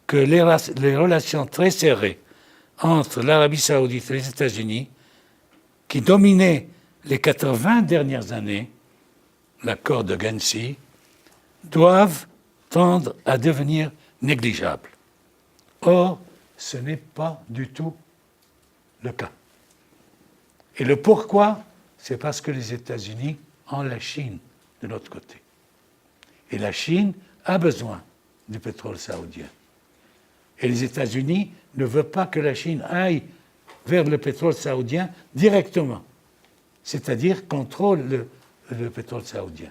que les relations très serrées entre l'Arabie saoudite et les États-Unis, qui dominaient les 80 dernières années, l'accord de Ghansi, doivent tendre à devenir négligeables. Or, ce n'est pas du tout le cas. Et le pourquoi, c'est parce que les États-Unis ont la Chine de l'autre côté. Et la Chine a besoin du pétrole saoudien. Et les États-Unis ne veulent pas que la Chine aille vers le pétrole saoudien directement, c'est-à-dire contrôle le pétrole saoudien.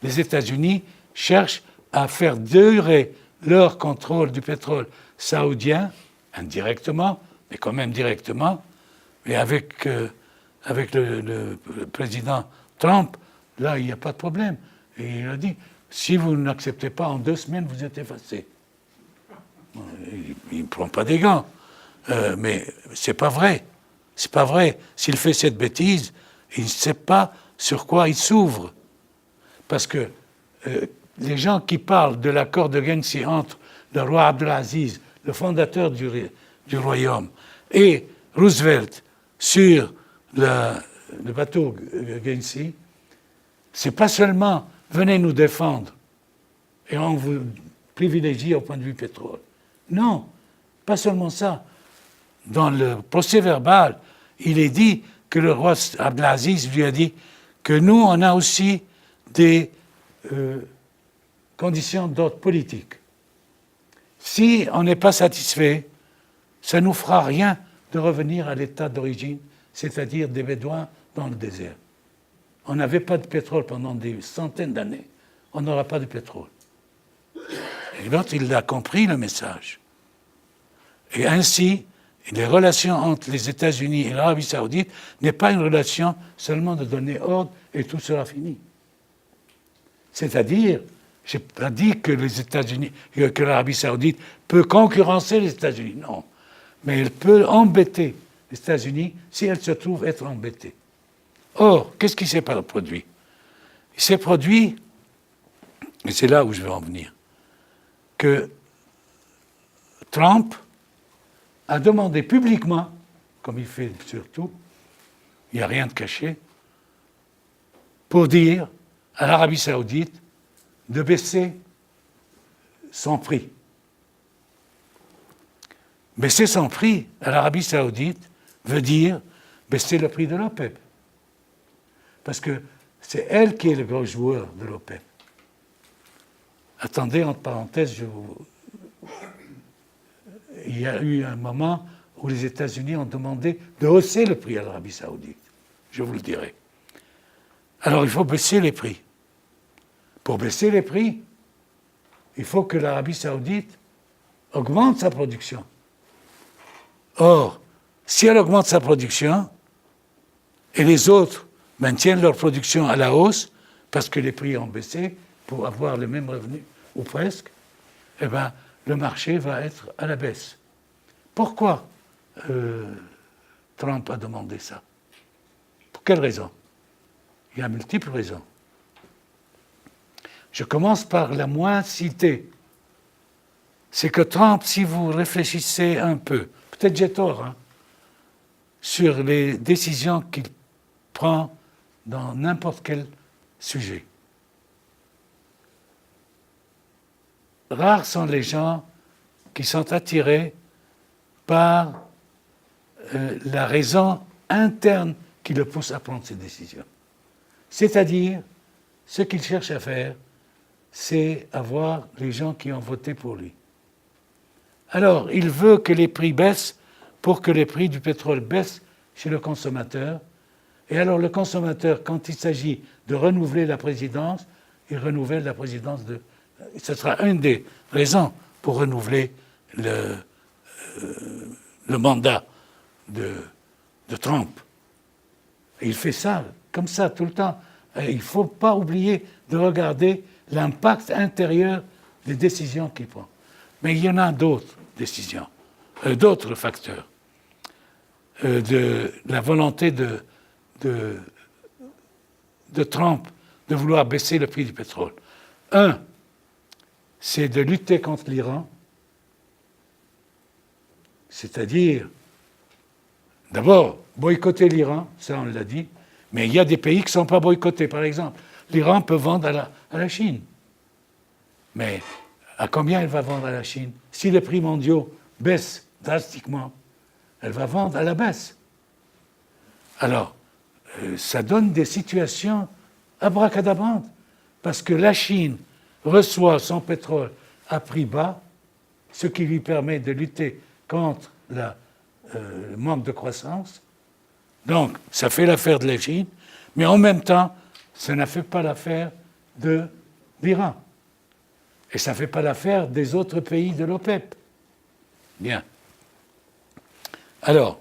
Les États-Unis cherchent à faire durer leur contrôle du pétrole saoudien, indirectement, mais quand même directement, et avec le président Trump, là, il n'y a pas de problème. Et il a dit, si vous n'acceptez pas, en 2 semaines, vous êtes effacé. Il ne prend pas des gants. Mais c'est pas vrai. C'est pas vrai. S'il fait cette bêtise, il ne sait pas sur quoi il s'ouvre. Parce que les gens qui parlent de l'accord de Guernsey entre le roi Abdelaziz, le fondateur du royaume, et Roosevelt sur le bateau Guernsey, c'est pas seulement venez nous défendre et on vous privilégie au point de vue pétrole. Non, pas seulement ça. Dans le procès verbal, il est dit que le roi Abdelaziz lui a dit que nous, on a aussi des conditions d'ordre politique. Si on n'est pas satisfait, ça ne nous fera rien de revenir à l'état d'origine, c'est-à-dire des Bédouins dans le désert. On n'avait pas de pétrole pendant des centaines d'années. On n'aura pas de pétrole. Et l'autre, il a compris le message. Et ainsi, les relations entre les États-Unis et l'Arabie saoudite n'est pas une relation seulement de donner ordre et tout sera fini. C'est-à-dire, je n'ai pas dit que les États-Unis, que l'Arabie saoudite peut concurrencer les États-Unis, non. Mais elle peut embêter les États-Unis si elle se trouve être embêtée. Or, qu'est-ce qui s'est produit? Il s'est produit, et c'est là où je veux en venir, que Trump a demandé publiquement, comme il fait surtout, il n'y a rien de caché, pour dire à l'Arabie saoudite de baisser son prix. Baisser son prix à l'Arabie saoudite veut dire baisser le prix de l'OPEP. Parce que c'est elle qui est le gros joueur de l'OPEP. Attendez, entre parenthèses, il y a eu un moment où les États-Unis ont demandé de hausser le prix à l'Arabie saoudite. Je vous le dirai. Alors il faut baisser les prix. Pour baisser les prix, il faut que l'Arabie saoudite augmente sa production. Or, si elle augmente sa production, et les autres maintiennent leur production à la hausse, parce que les prix ont baissé, pour avoir le même revenu, ou presque, eh bien, le marché va être à la baisse. Pourquoi Trump a demandé ça? Pour quelle raison? Il y a multiples raisons. Je commence par la moins citée. C'est que Trump, si vous réfléchissez un peu, peut-être j'ai tort, hein, sur les décisions qu'il prend dans n'importe quel sujet. Rares sont les gens qui sont attirés par la raison interne qui le pousse à prendre ces décisions. C'est-à-dire, ce qu'il cherche à faire, c'est avoir les gens qui ont voté pour lui. Alors, il veut que les prix baissent pour que les prix du pétrole baissent chez le consommateur. Et alors, le consommateur, quand il s'agit de renouveler la présidence, il renouvelle la présidence de... Ce sera une des raisons pour renouveler le mandat de Trump. Et il fait ça, comme ça, tout le temps. Et il ne faut pas oublier de regarder l'impact intérieur des décisions qu'il prend. Mais il y en a d'autres décisions, d'autres facteurs. De la volonté de Trump de vouloir baisser le prix du pétrole. Un, c'est de lutter contre l'Iran, c'est-à-dire, d'abord, boycotter l'Iran, ça on l'a dit, mais il y a des pays qui ne sont pas boycottés. Par exemple, l'Iran peut vendre à la Chine. Mais à combien elle va vendre à la Chine? Si les prix mondiaux baissent drastiquement, elle va vendre à la baisse. Alors, ça donne des situations abracadabrantes, parce que la Chine reçoit son pétrole à prix bas, ce qui lui permet de lutter contre le manque de croissance. Donc, ça fait l'affaire de la Chine, mais en même temps, ça ne fait pas l'affaire de l'Iran. Et ça ne fait pas l'affaire des autres pays de l'OPEP. Bien. Alors,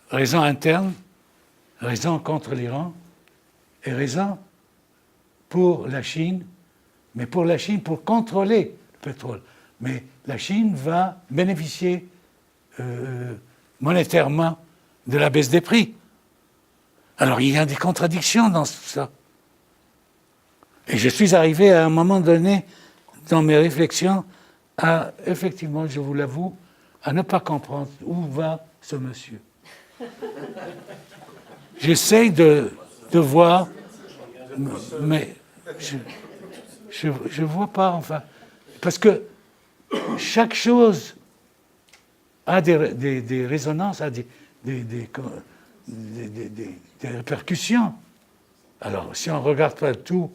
raison interne, raison contre l'Iran et raison pour la Chine, mais pour la Chine, pour contrôler le pétrole. Mais la Chine va bénéficier monétairement de la baisse des prix. Alors il y a des contradictions dans tout ça. Et je suis arrivé à un moment donné, dans mes réflexions, à, effectivement, je vous l'avoue, à ne pas comprendre où va ce monsieur. J'essaye de voir, mais je ne vois pas, enfin. Parce que chaque chose a des résonances, a des répercussions. Alors, si on ne regarde pas tout,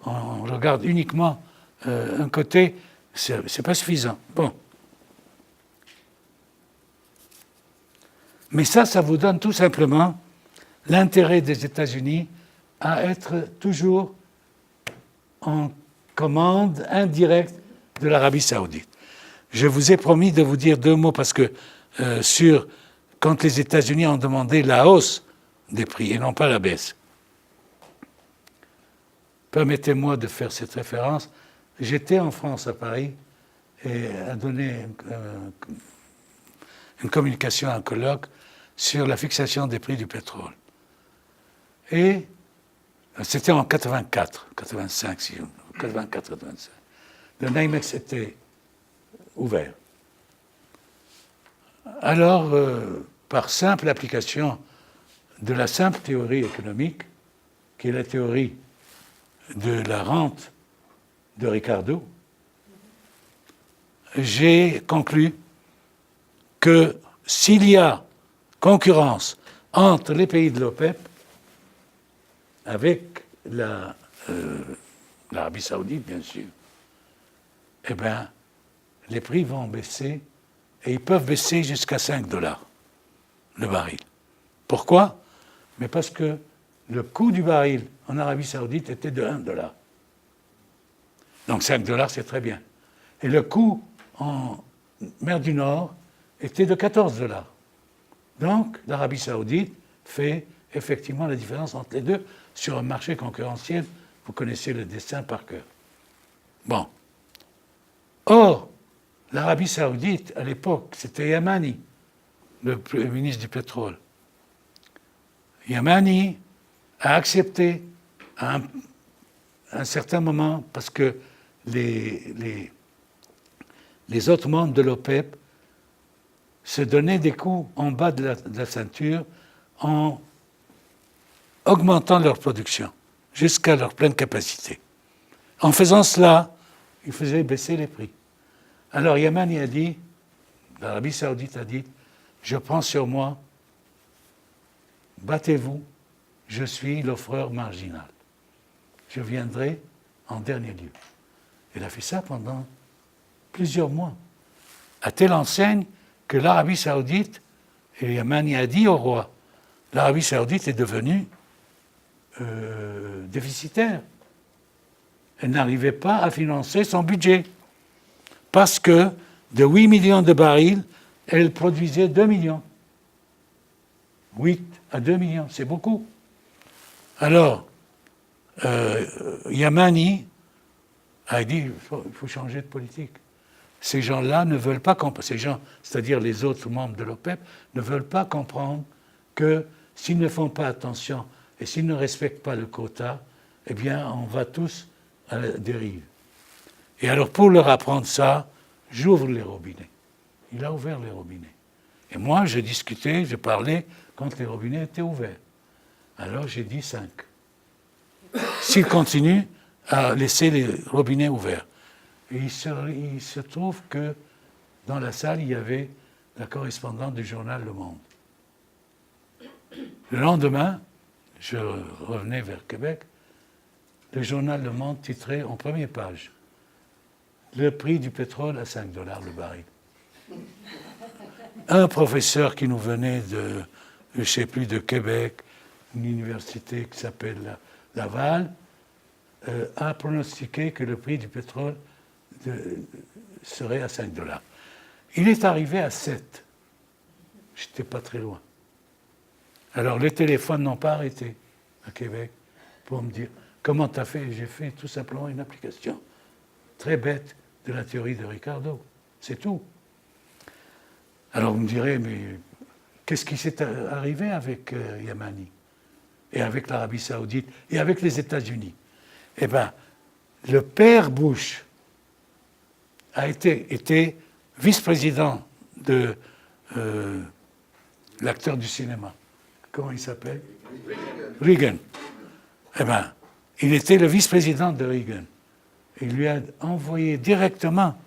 on regarde uniquement un côté, c'est pas suffisant. Bon. Mais ça vous donne tout simplement l'intérêt des États-Unis à être toujours en commande indirecte de l'Arabie saoudite. Je vous ai promis de vous dire 2 mots parce que quand les États-Unis ont demandé la hausse des prix et non pas la baisse. Permettez-moi de faire cette référence. J'étais en France, à Paris, et à donner une communication, un colloque sur la fixation des prix du pétrole. Et c'était en 84, 85, 84, 85. Le NYMEX était ouvert. Alors, par simple application de la simple théorie économique, qui est la théorie de la rente de Ricardo, j'ai conclu que s'il y a concurrence entre les pays de l'OPEP, avec l'Arabie saoudite, bien sûr, eh bien, les prix vont baisser, et ils peuvent baisser jusqu'à $5 le baril. Pourquoi? Mais parce que le coût du baril en Arabie saoudite était de $1. Donc $5, c'est très bien. Et le coût en mer du Nord était de $14. Donc l'Arabie saoudite fait effectivement la différence entre les deux sur un marché concurrentiel. Vous connaissez le dessin par cœur. Bon. Or, l'Arabie saoudite, à l'époque, c'était Yamani, le ministre du pétrole. Yamani a accepté à un certain moment, parce que les autres membres de l'OPEP se donnaient des coups en bas de la ceinture en augmentant leur production jusqu'à leur pleine capacité. En faisant cela, ils faisaient baisser les prix. Alors Yamani a dit, l'Arabie saoudite a dit, je prends sur moi, battez-vous, je suis l'offreur marginal. Je viendrai en dernier lieu. Il a fait ça pendant plusieurs mois, à telle enseigne que l'Arabie saoudite, et Yamani a dit au roi, l'Arabie saoudite est devenue déficitaire. Elle n'arrivait pas à financer son budget. Parce que de 8 millions de barils, elle produisait 2 millions. 8 à 2 millions, c'est beaucoup. Alors, Yamani a dit il faut changer de politique. Ces gens-là ne veulent pas comprendre, ces gens, c'est-à-dire les autres membres de l'OPEP, ne veulent pas comprendre que s'ils ne font pas attention et s'ils ne respectent pas le quota, eh bien, on va tous à la dérive. Et alors, pour leur apprendre ça, j'ouvre les robinets. Il a ouvert les robinets. Et moi, je discutais, je parlais quand les robinets étaient ouverts. Alors, j'ai dit 5. S'il continue à laisser les robinets ouverts. Et il se trouve que dans la salle, il y avait la correspondante du journal Le Monde. Le lendemain, je revenais vers Québec, le journal Le Monde titrait en première page « Le prix du pétrole à $5 le baril ». Un professeur qui nous venait de, je ne sais plus, de Québec, une université qui s'appelle Laval, a pronostiqué que le prix du pétrole serait à $5. Il est arrivé à 7. Je n'étais pas très loin. Alors les téléphones n'ont pas arrêté à Québec pour me dire comment tu as fait. J'ai fait tout simplement une application très bête de la théorie de Ricardo. C'est tout. Alors vous me direz, mais qu'est-ce qui s'est arrivé avec Yamani et avec l'Arabie Saoudite et avec les États-Unis? Eh bien, le père Bush a été vice-président de l'acteur du cinéma. Comment il s'appelle? Reagan. Eh bien, il était le vice-président de Reagan. Il lui a envoyé directement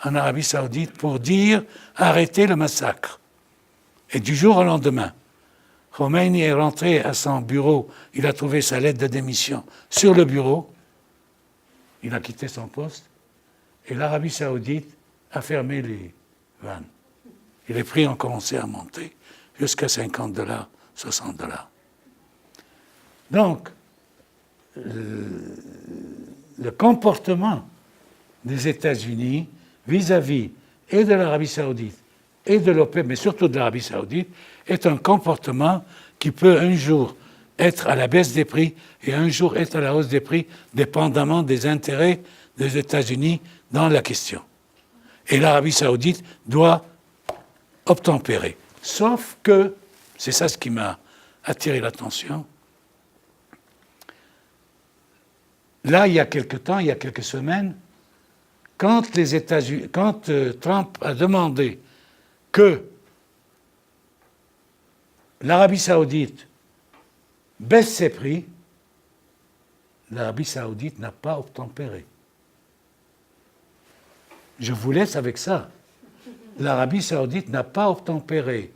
en Arabie Saoudite pour dire arrêtez le massacre. Et du jour au lendemain, Khomeini est rentré à son bureau, il a trouvé sa lettre de démission sur le bureau, il a quitté son poste, et l'Arabie Saoudite a fermé les vannes. Et les prix ont commencé à monter jusqu'à $50, $60. Donc, le comportement des États-Unis vis-à-vis et de l'Arabie Saoudite et de l'OPEP, mais surtout de l'Arabie Saoudite, est un comportement qui peut un jour être à la baisse des prix et un jour être à la hausse des prix, dépendamment des intérêts des États-Unis dans la question. Et l'Arabie Saoudite doit obtempérer. Sauf que, c'est ça ce qui m'a attiré l'attention, là, il y a quelque temps, il y a quelques semaines, quand Trump a demandé que l'Arabie Saoudite baisse ses prix, l'Arabie Saoudite n'a pas obtempéré. Je vous laisse avec ça. L'Arabie Saoudite n'a pas obtempéré.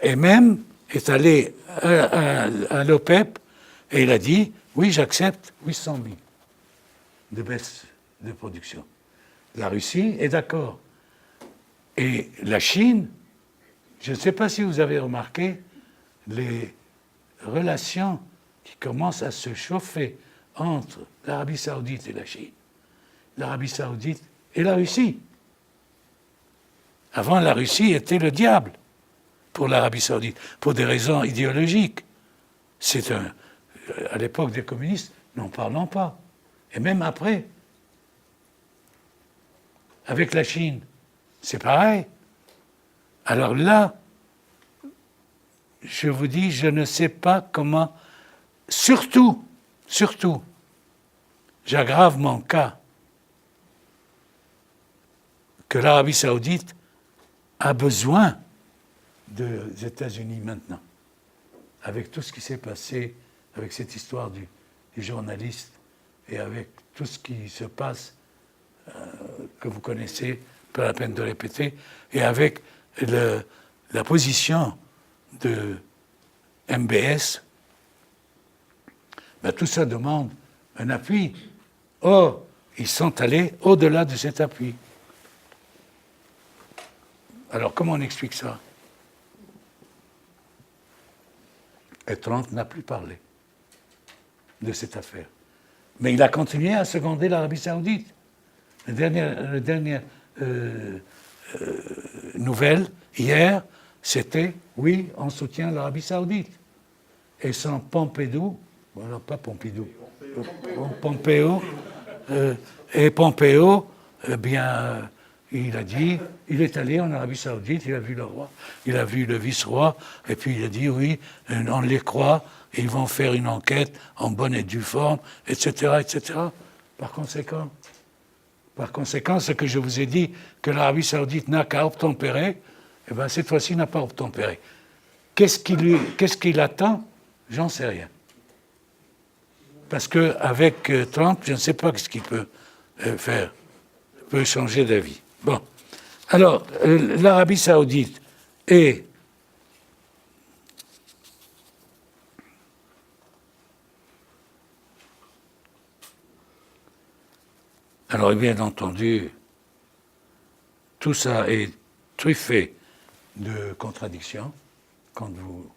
Et même est allé à l'OPEP et il a dit oui, j'accepte 800 000 de baisse de production. La Russie est d'accord. Et la Chine, je ne sais pas si vous avez remarqué les relations qui commencent à se chauffer entre l'Arabie Saoudite et la Chine, l'Arabie Saoudite et la Russie. Avant, la Russie était le diable pour l'Arabie Saoudite, pour des raisons idéologiques. À l'époque des communistes, n'en parlons pas. Et même après, avec la Chine, c'est pareil. Alors là, je vous dis, je ne sais pas comment, surtout, j'aggrave mon cas, que l'Arabie Saoudite a besoin des États-Unis maintenant, avec tout ce qui s'est passé, avec cette histoire du journaliste et avec tout ce qui se passe, que vous connaissez, pas la peine de répéter, et avec la position de MBS, ben, tout ça demande un appui. Or, ils sont allés au-delà de cet appui. Alors, comment on explique ça? Et Trump n'a plus parlé de cette affaire. Mais il a continué à seconder l'Arabie Saoudite. La dernière nouvelle, hier, c'était « Oui, on soutient l'Arabie Saoudite ». Et sans Pompidou, voilà, pas Pompidou, Pompeo, eh bien, il a dit, il est allé en Arabie Saoudite, il a vu le roi, il a vu le vice-roi, et puis il a dit « Oui, on les croit, ils vont faire une enquête en bonne et due forme, etc. etc. » Par conséquent, ce que je vous ai dit, que l'Arabie Saoudite n'a qu'à obtempérer, eh bien, cette fois-ci, n'a pas obtempéré. Qu'est-ce qu'il attend? J'en sais rien. Parce qu'avec Trump, je ne sais pas ce qu'il peut faire. Il peut changer d'avis. Bon. Alors, l'Arabie Saoudite est alors, bien entendu, tout ça est truffé de contradictions. Quand vous...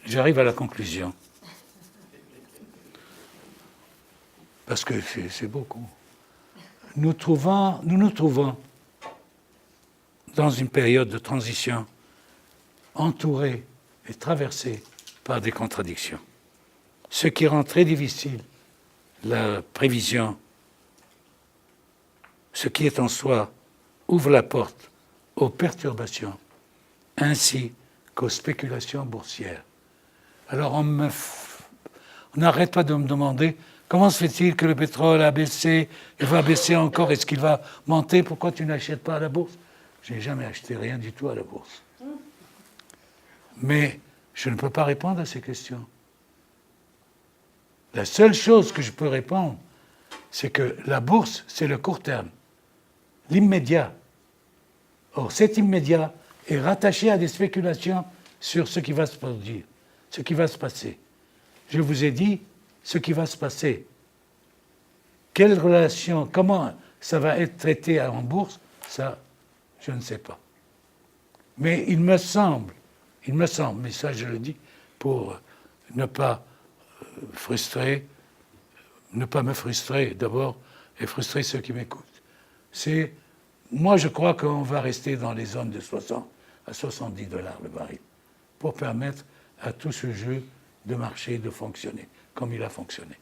j'arrive à la conclusion. Parce que c'est beaucoup. Nous nous trouvons dans une période de transition entourée et traversée par des contradictions, ce qui rend très difficile la prévision, ce qui est en soi ouvre la porte aux perturbations ainsi qu'aux spéculations boursières. Alors on n'arrête pas de me demander comment se fait-il que le pétrole a baissé, il va baisser encore, est-ce qu'il va monter, pourquoi tu n'achètes pas à la bourse? Je n'ai jamais acheté rien du tout à la bourse. Mais je ne peux pas répondre à ces questions. La seule chose que je peux répondre, c'est que la bourse, c'est le court terme, l'immédiat. Or, cet immédiat est rattaché à des spéculations sur ce qui va se produire, ce qui va se passer. Je vous ai dit ce qui va se passer. Quelle relation, comment ça va être traité en bourse, ça, je ne sais pas. Mais il me semble, mais ça je le dis pour ne pas me frustrer d'abord et frustrer ceux qui m'écoutent. Moi je crois qu'on va rester dans les zones de 60 à 70 $ le baril pour permettre à tout ce jeu de marché de fonctionner comme il a fonctionné.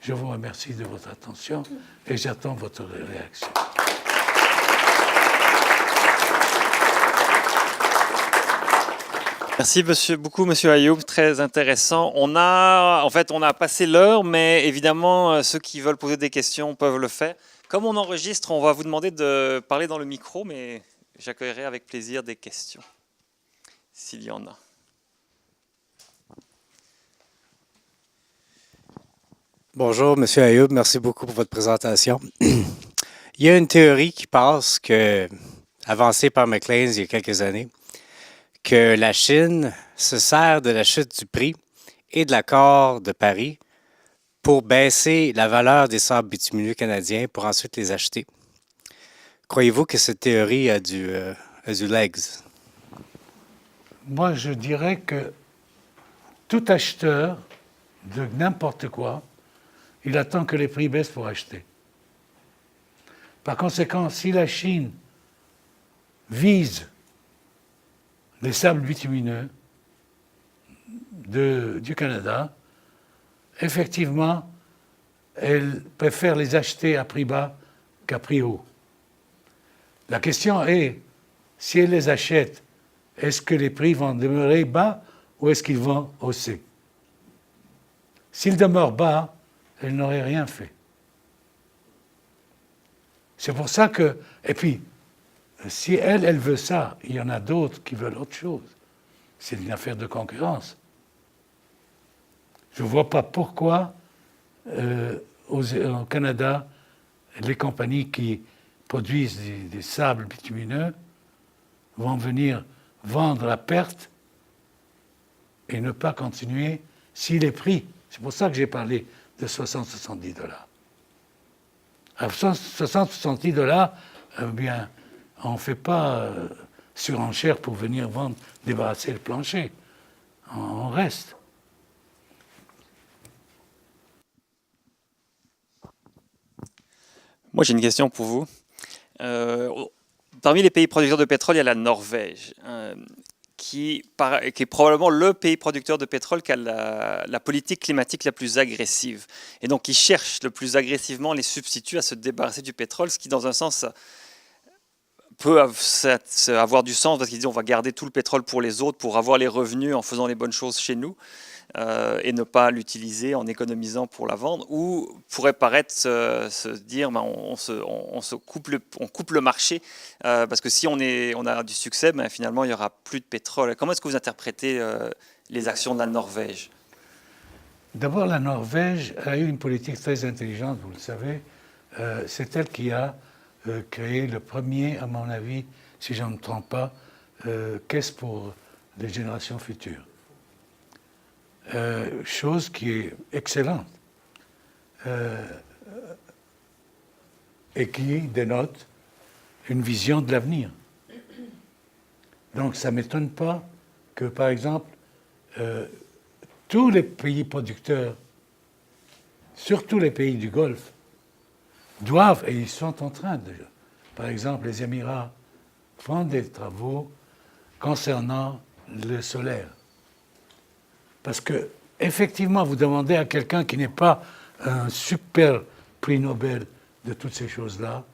Je vous remercie de votre attention et j'attends votre réaction. Merci beaucoup, Monsieur Ayoub, très intéressant. On a passé l'heure, mais évidemment, ceux qui veulent poser des questions peuvent le faire. Comme on enregistre, on va vous demander de parler dans le micro, mais j'accueillerai avec plaisir des questions, s'il y en a. Bonjour, Monsieur Ayoub, merci beaucoup pour votre présentation. Il y a une théorie qui passe, avancée par McLean il y a quelques années, que la Chine se sert de la chute du prix et de l'accord de Paris pour baisser la valeur des sables bitumineux canadiens pour ensuite les acheter. Croyez-vous que cette théorie a du legs? Moi, je dirais que tout acheteur de n'importe quoi, il attend que les prix baissent pour acheter. Par conséquent, si la Chine vise les sables bitumineux du Canada, effectivement, elle préfère les acheter à prix bas qu'à prix haut. La question est, si elle les achète, est-ce que les prix vont demeurer bas ou est-ce qu'ils vont hausser? S'ils demeurent bas, elle n'aurait rien fait. C'est pour ça que... Et puis, si elle veut ça, il y en a d'autres qui veulent autre chose. C'est une affaire de concurrence. Je ne vois pas pourquoi, au Canada, les compagnies qui produisent des sables bitumineux vont venir vendre à perte et ne pas continuer si les prix... C'est pour ça que j'ai parlé de 60-70 $. À 60-70 $, bien, on ne fait pas surenchère pour venir vendre, débarrasser le plancher. On reste. Moi, j'ai une question pour vous. Parmi les pays producteurs de pétrole, il y a la Norvège, qui est probablement le pays producteur de pétrole qui a la politique climatique la plus agressive. Et donc, qui cherche le plus agressivement les substituts à se débarrasser du pétrole, ce qui, dans un sens, peut avoir du sens, parce qu'ils disent on va garder tout le pétrole pour les autres, pour avoir les revenus en faisant les bonnes choses chez nous, et ne pas l'utiliser en économisant pour la vendre, ou pourrait paraître se dire on coupe le marché, parce que si on a du succès, finalement il n'y aura plus de pétrole. Comment est-ce que vous interprétez les actions de la Norvège? D'abord, la Norvège a eu une politique très intelligente, vous le savez. C'est elle qui a créé le premier, à mon avis, si je ne me trompe pas, caisse pour les générations futures. Chose qui est excellente et qui dénote une vision de l'avenir. Donc ça ne m'étonne pas que, par exemple, tous les pays producteurs, surtout les pays du Golfe, doivent, et ils sont en train de, par exemple les Émirats font des travaux concernant le solaire. Parce que, effectivement, vous demandez à quelqu'un qui n'est pas un super prix Nobel de toutes ces choses-là,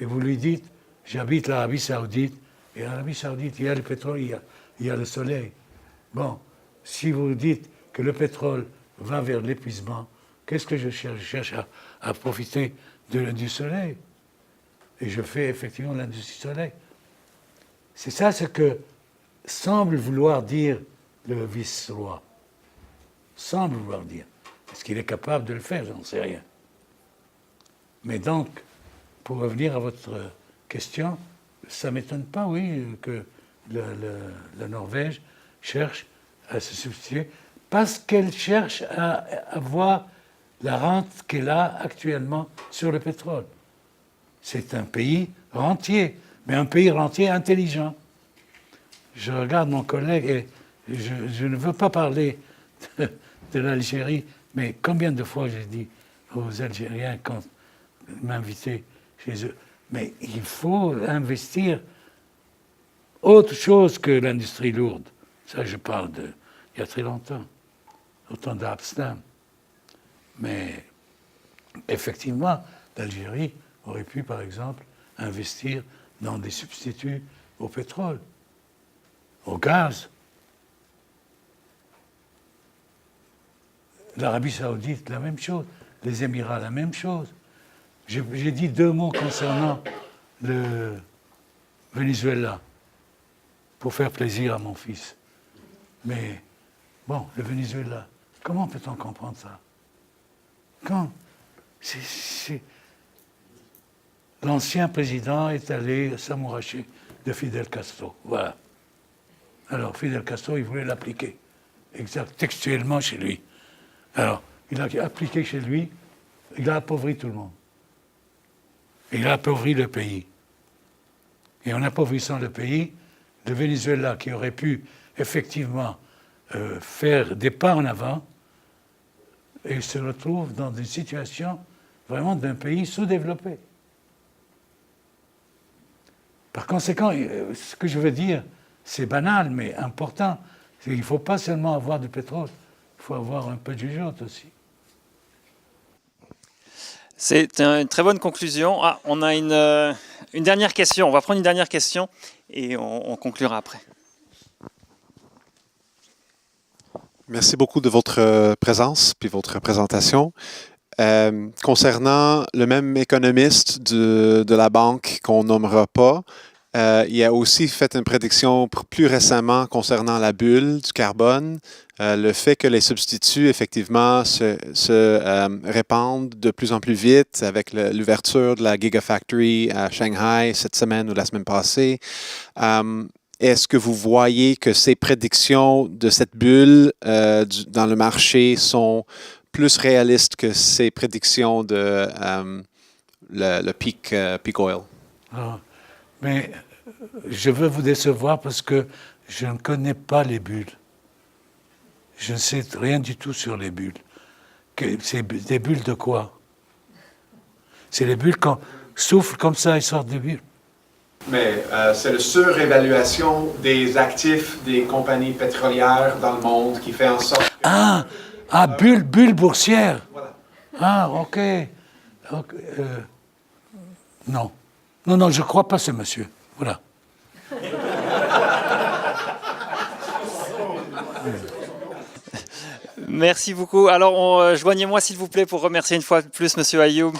et vous lui dites, j'habite l'Arabie Saoudite, et en Arabie Saoudite, il y a le pétrole, il y a le soleil. Bon, si vous dites que le pétrole va vers l'épuisement, qu'est-ce que je cherche? Je cherche à profiter du soleil. Et je fais effectivement l'industrie soleil. C'est ça ce que semble vouloir dire le vice-roi. Semble vouloir dire. Est-ce qu'il est capable de le faire? J'en sais rien. Mais donc, pour revenir à votre question, ça ne m'étonne pas, oui, que la Norvège cherche à se substituer parce qu'elle cherche à avoir la rente qu'elle a actuellement sur le pétrole. C'est un pays rentier, mais un pays rentier intelligent. Je regarde mon collègue et je ne veux pas parler de l'Algérie, mais combien de fois j'ai dit aux Algériens quand ils m'invitaient chez eux, mais il faut investir autre chose que l'industrie lourde. Ça, je parle il y a très longtemps, au temps d'Amsterdam. Mais effectivement, l'Algérie aurait pu, par exemple, investir dans des substituts au pétrole, au gaz. L'Arabie Saoudite, la même chose. Les Émirats, la même chose. J'ai dit 2 mots concernant le Venezuela pour faire plaisir à mon fils. Mais bon, le Venezuela, comment peut-on comprendre ça? Quand l'ancien président est allé s'amouracher de Fidel Castro. Voilà. Alors, Fidel Castro, il voulait l'appliquer, exact, textuellement chez lui. Alors, il a appliqué chez lui, il a appauvri tout le monde. Il a appauvri le pays. Et en appauvrissant le pays, le Venezuela, qui aurait pu effectivement faire des pas en avant, et se retrouve dans une situation vraiment d'un pays sous-développé. Par conséquent, ce que je veux dire, c'est banal, mais important. Il ne faut pas seulement avoir du pétrole, il faut avoir un peu de jugeote aussi. C'est une très bonne conclusion. Ah, on a une dernière question. On va prendre une dernière question et on conclura après. Merci beaucoup de votre présence puis votre présentation. Concernant le même économiste de la banque qu'on nommera pas, il a aussi fait une prédiction plus récemment concernant la bulle du carbone, le fait que les substituts effectivement se répandent de plus en plus vite avec l'ouverture de la Gigafactory à Shanghai cette semaine ou la semaine passée. Est-ce que vous voyez que ces prédictions de cette bulle dans le marché sont plus réalistes que ces prédictions de le peak oil? Ah, mais je veux vous décevoir parce que je ne connais pas les bulles. Je ne sais rien du tout sur les bulles. C'est des bulles de quoi? C'est les bulles qu'on souffle comme ça et sortent des bulles. Mais c'est la surévaluation des actifs des compagnies pétrolières dans le monde qui fait en sorte que... bulle boursière. Voilà. Ah, ok. Non. Non, je ne crois pas ce monsieur. Voilà. Merci beaucoup. Alors, joignez-moi s'il vous plaît pour remercier une fois de plus Monsieur Ayoub.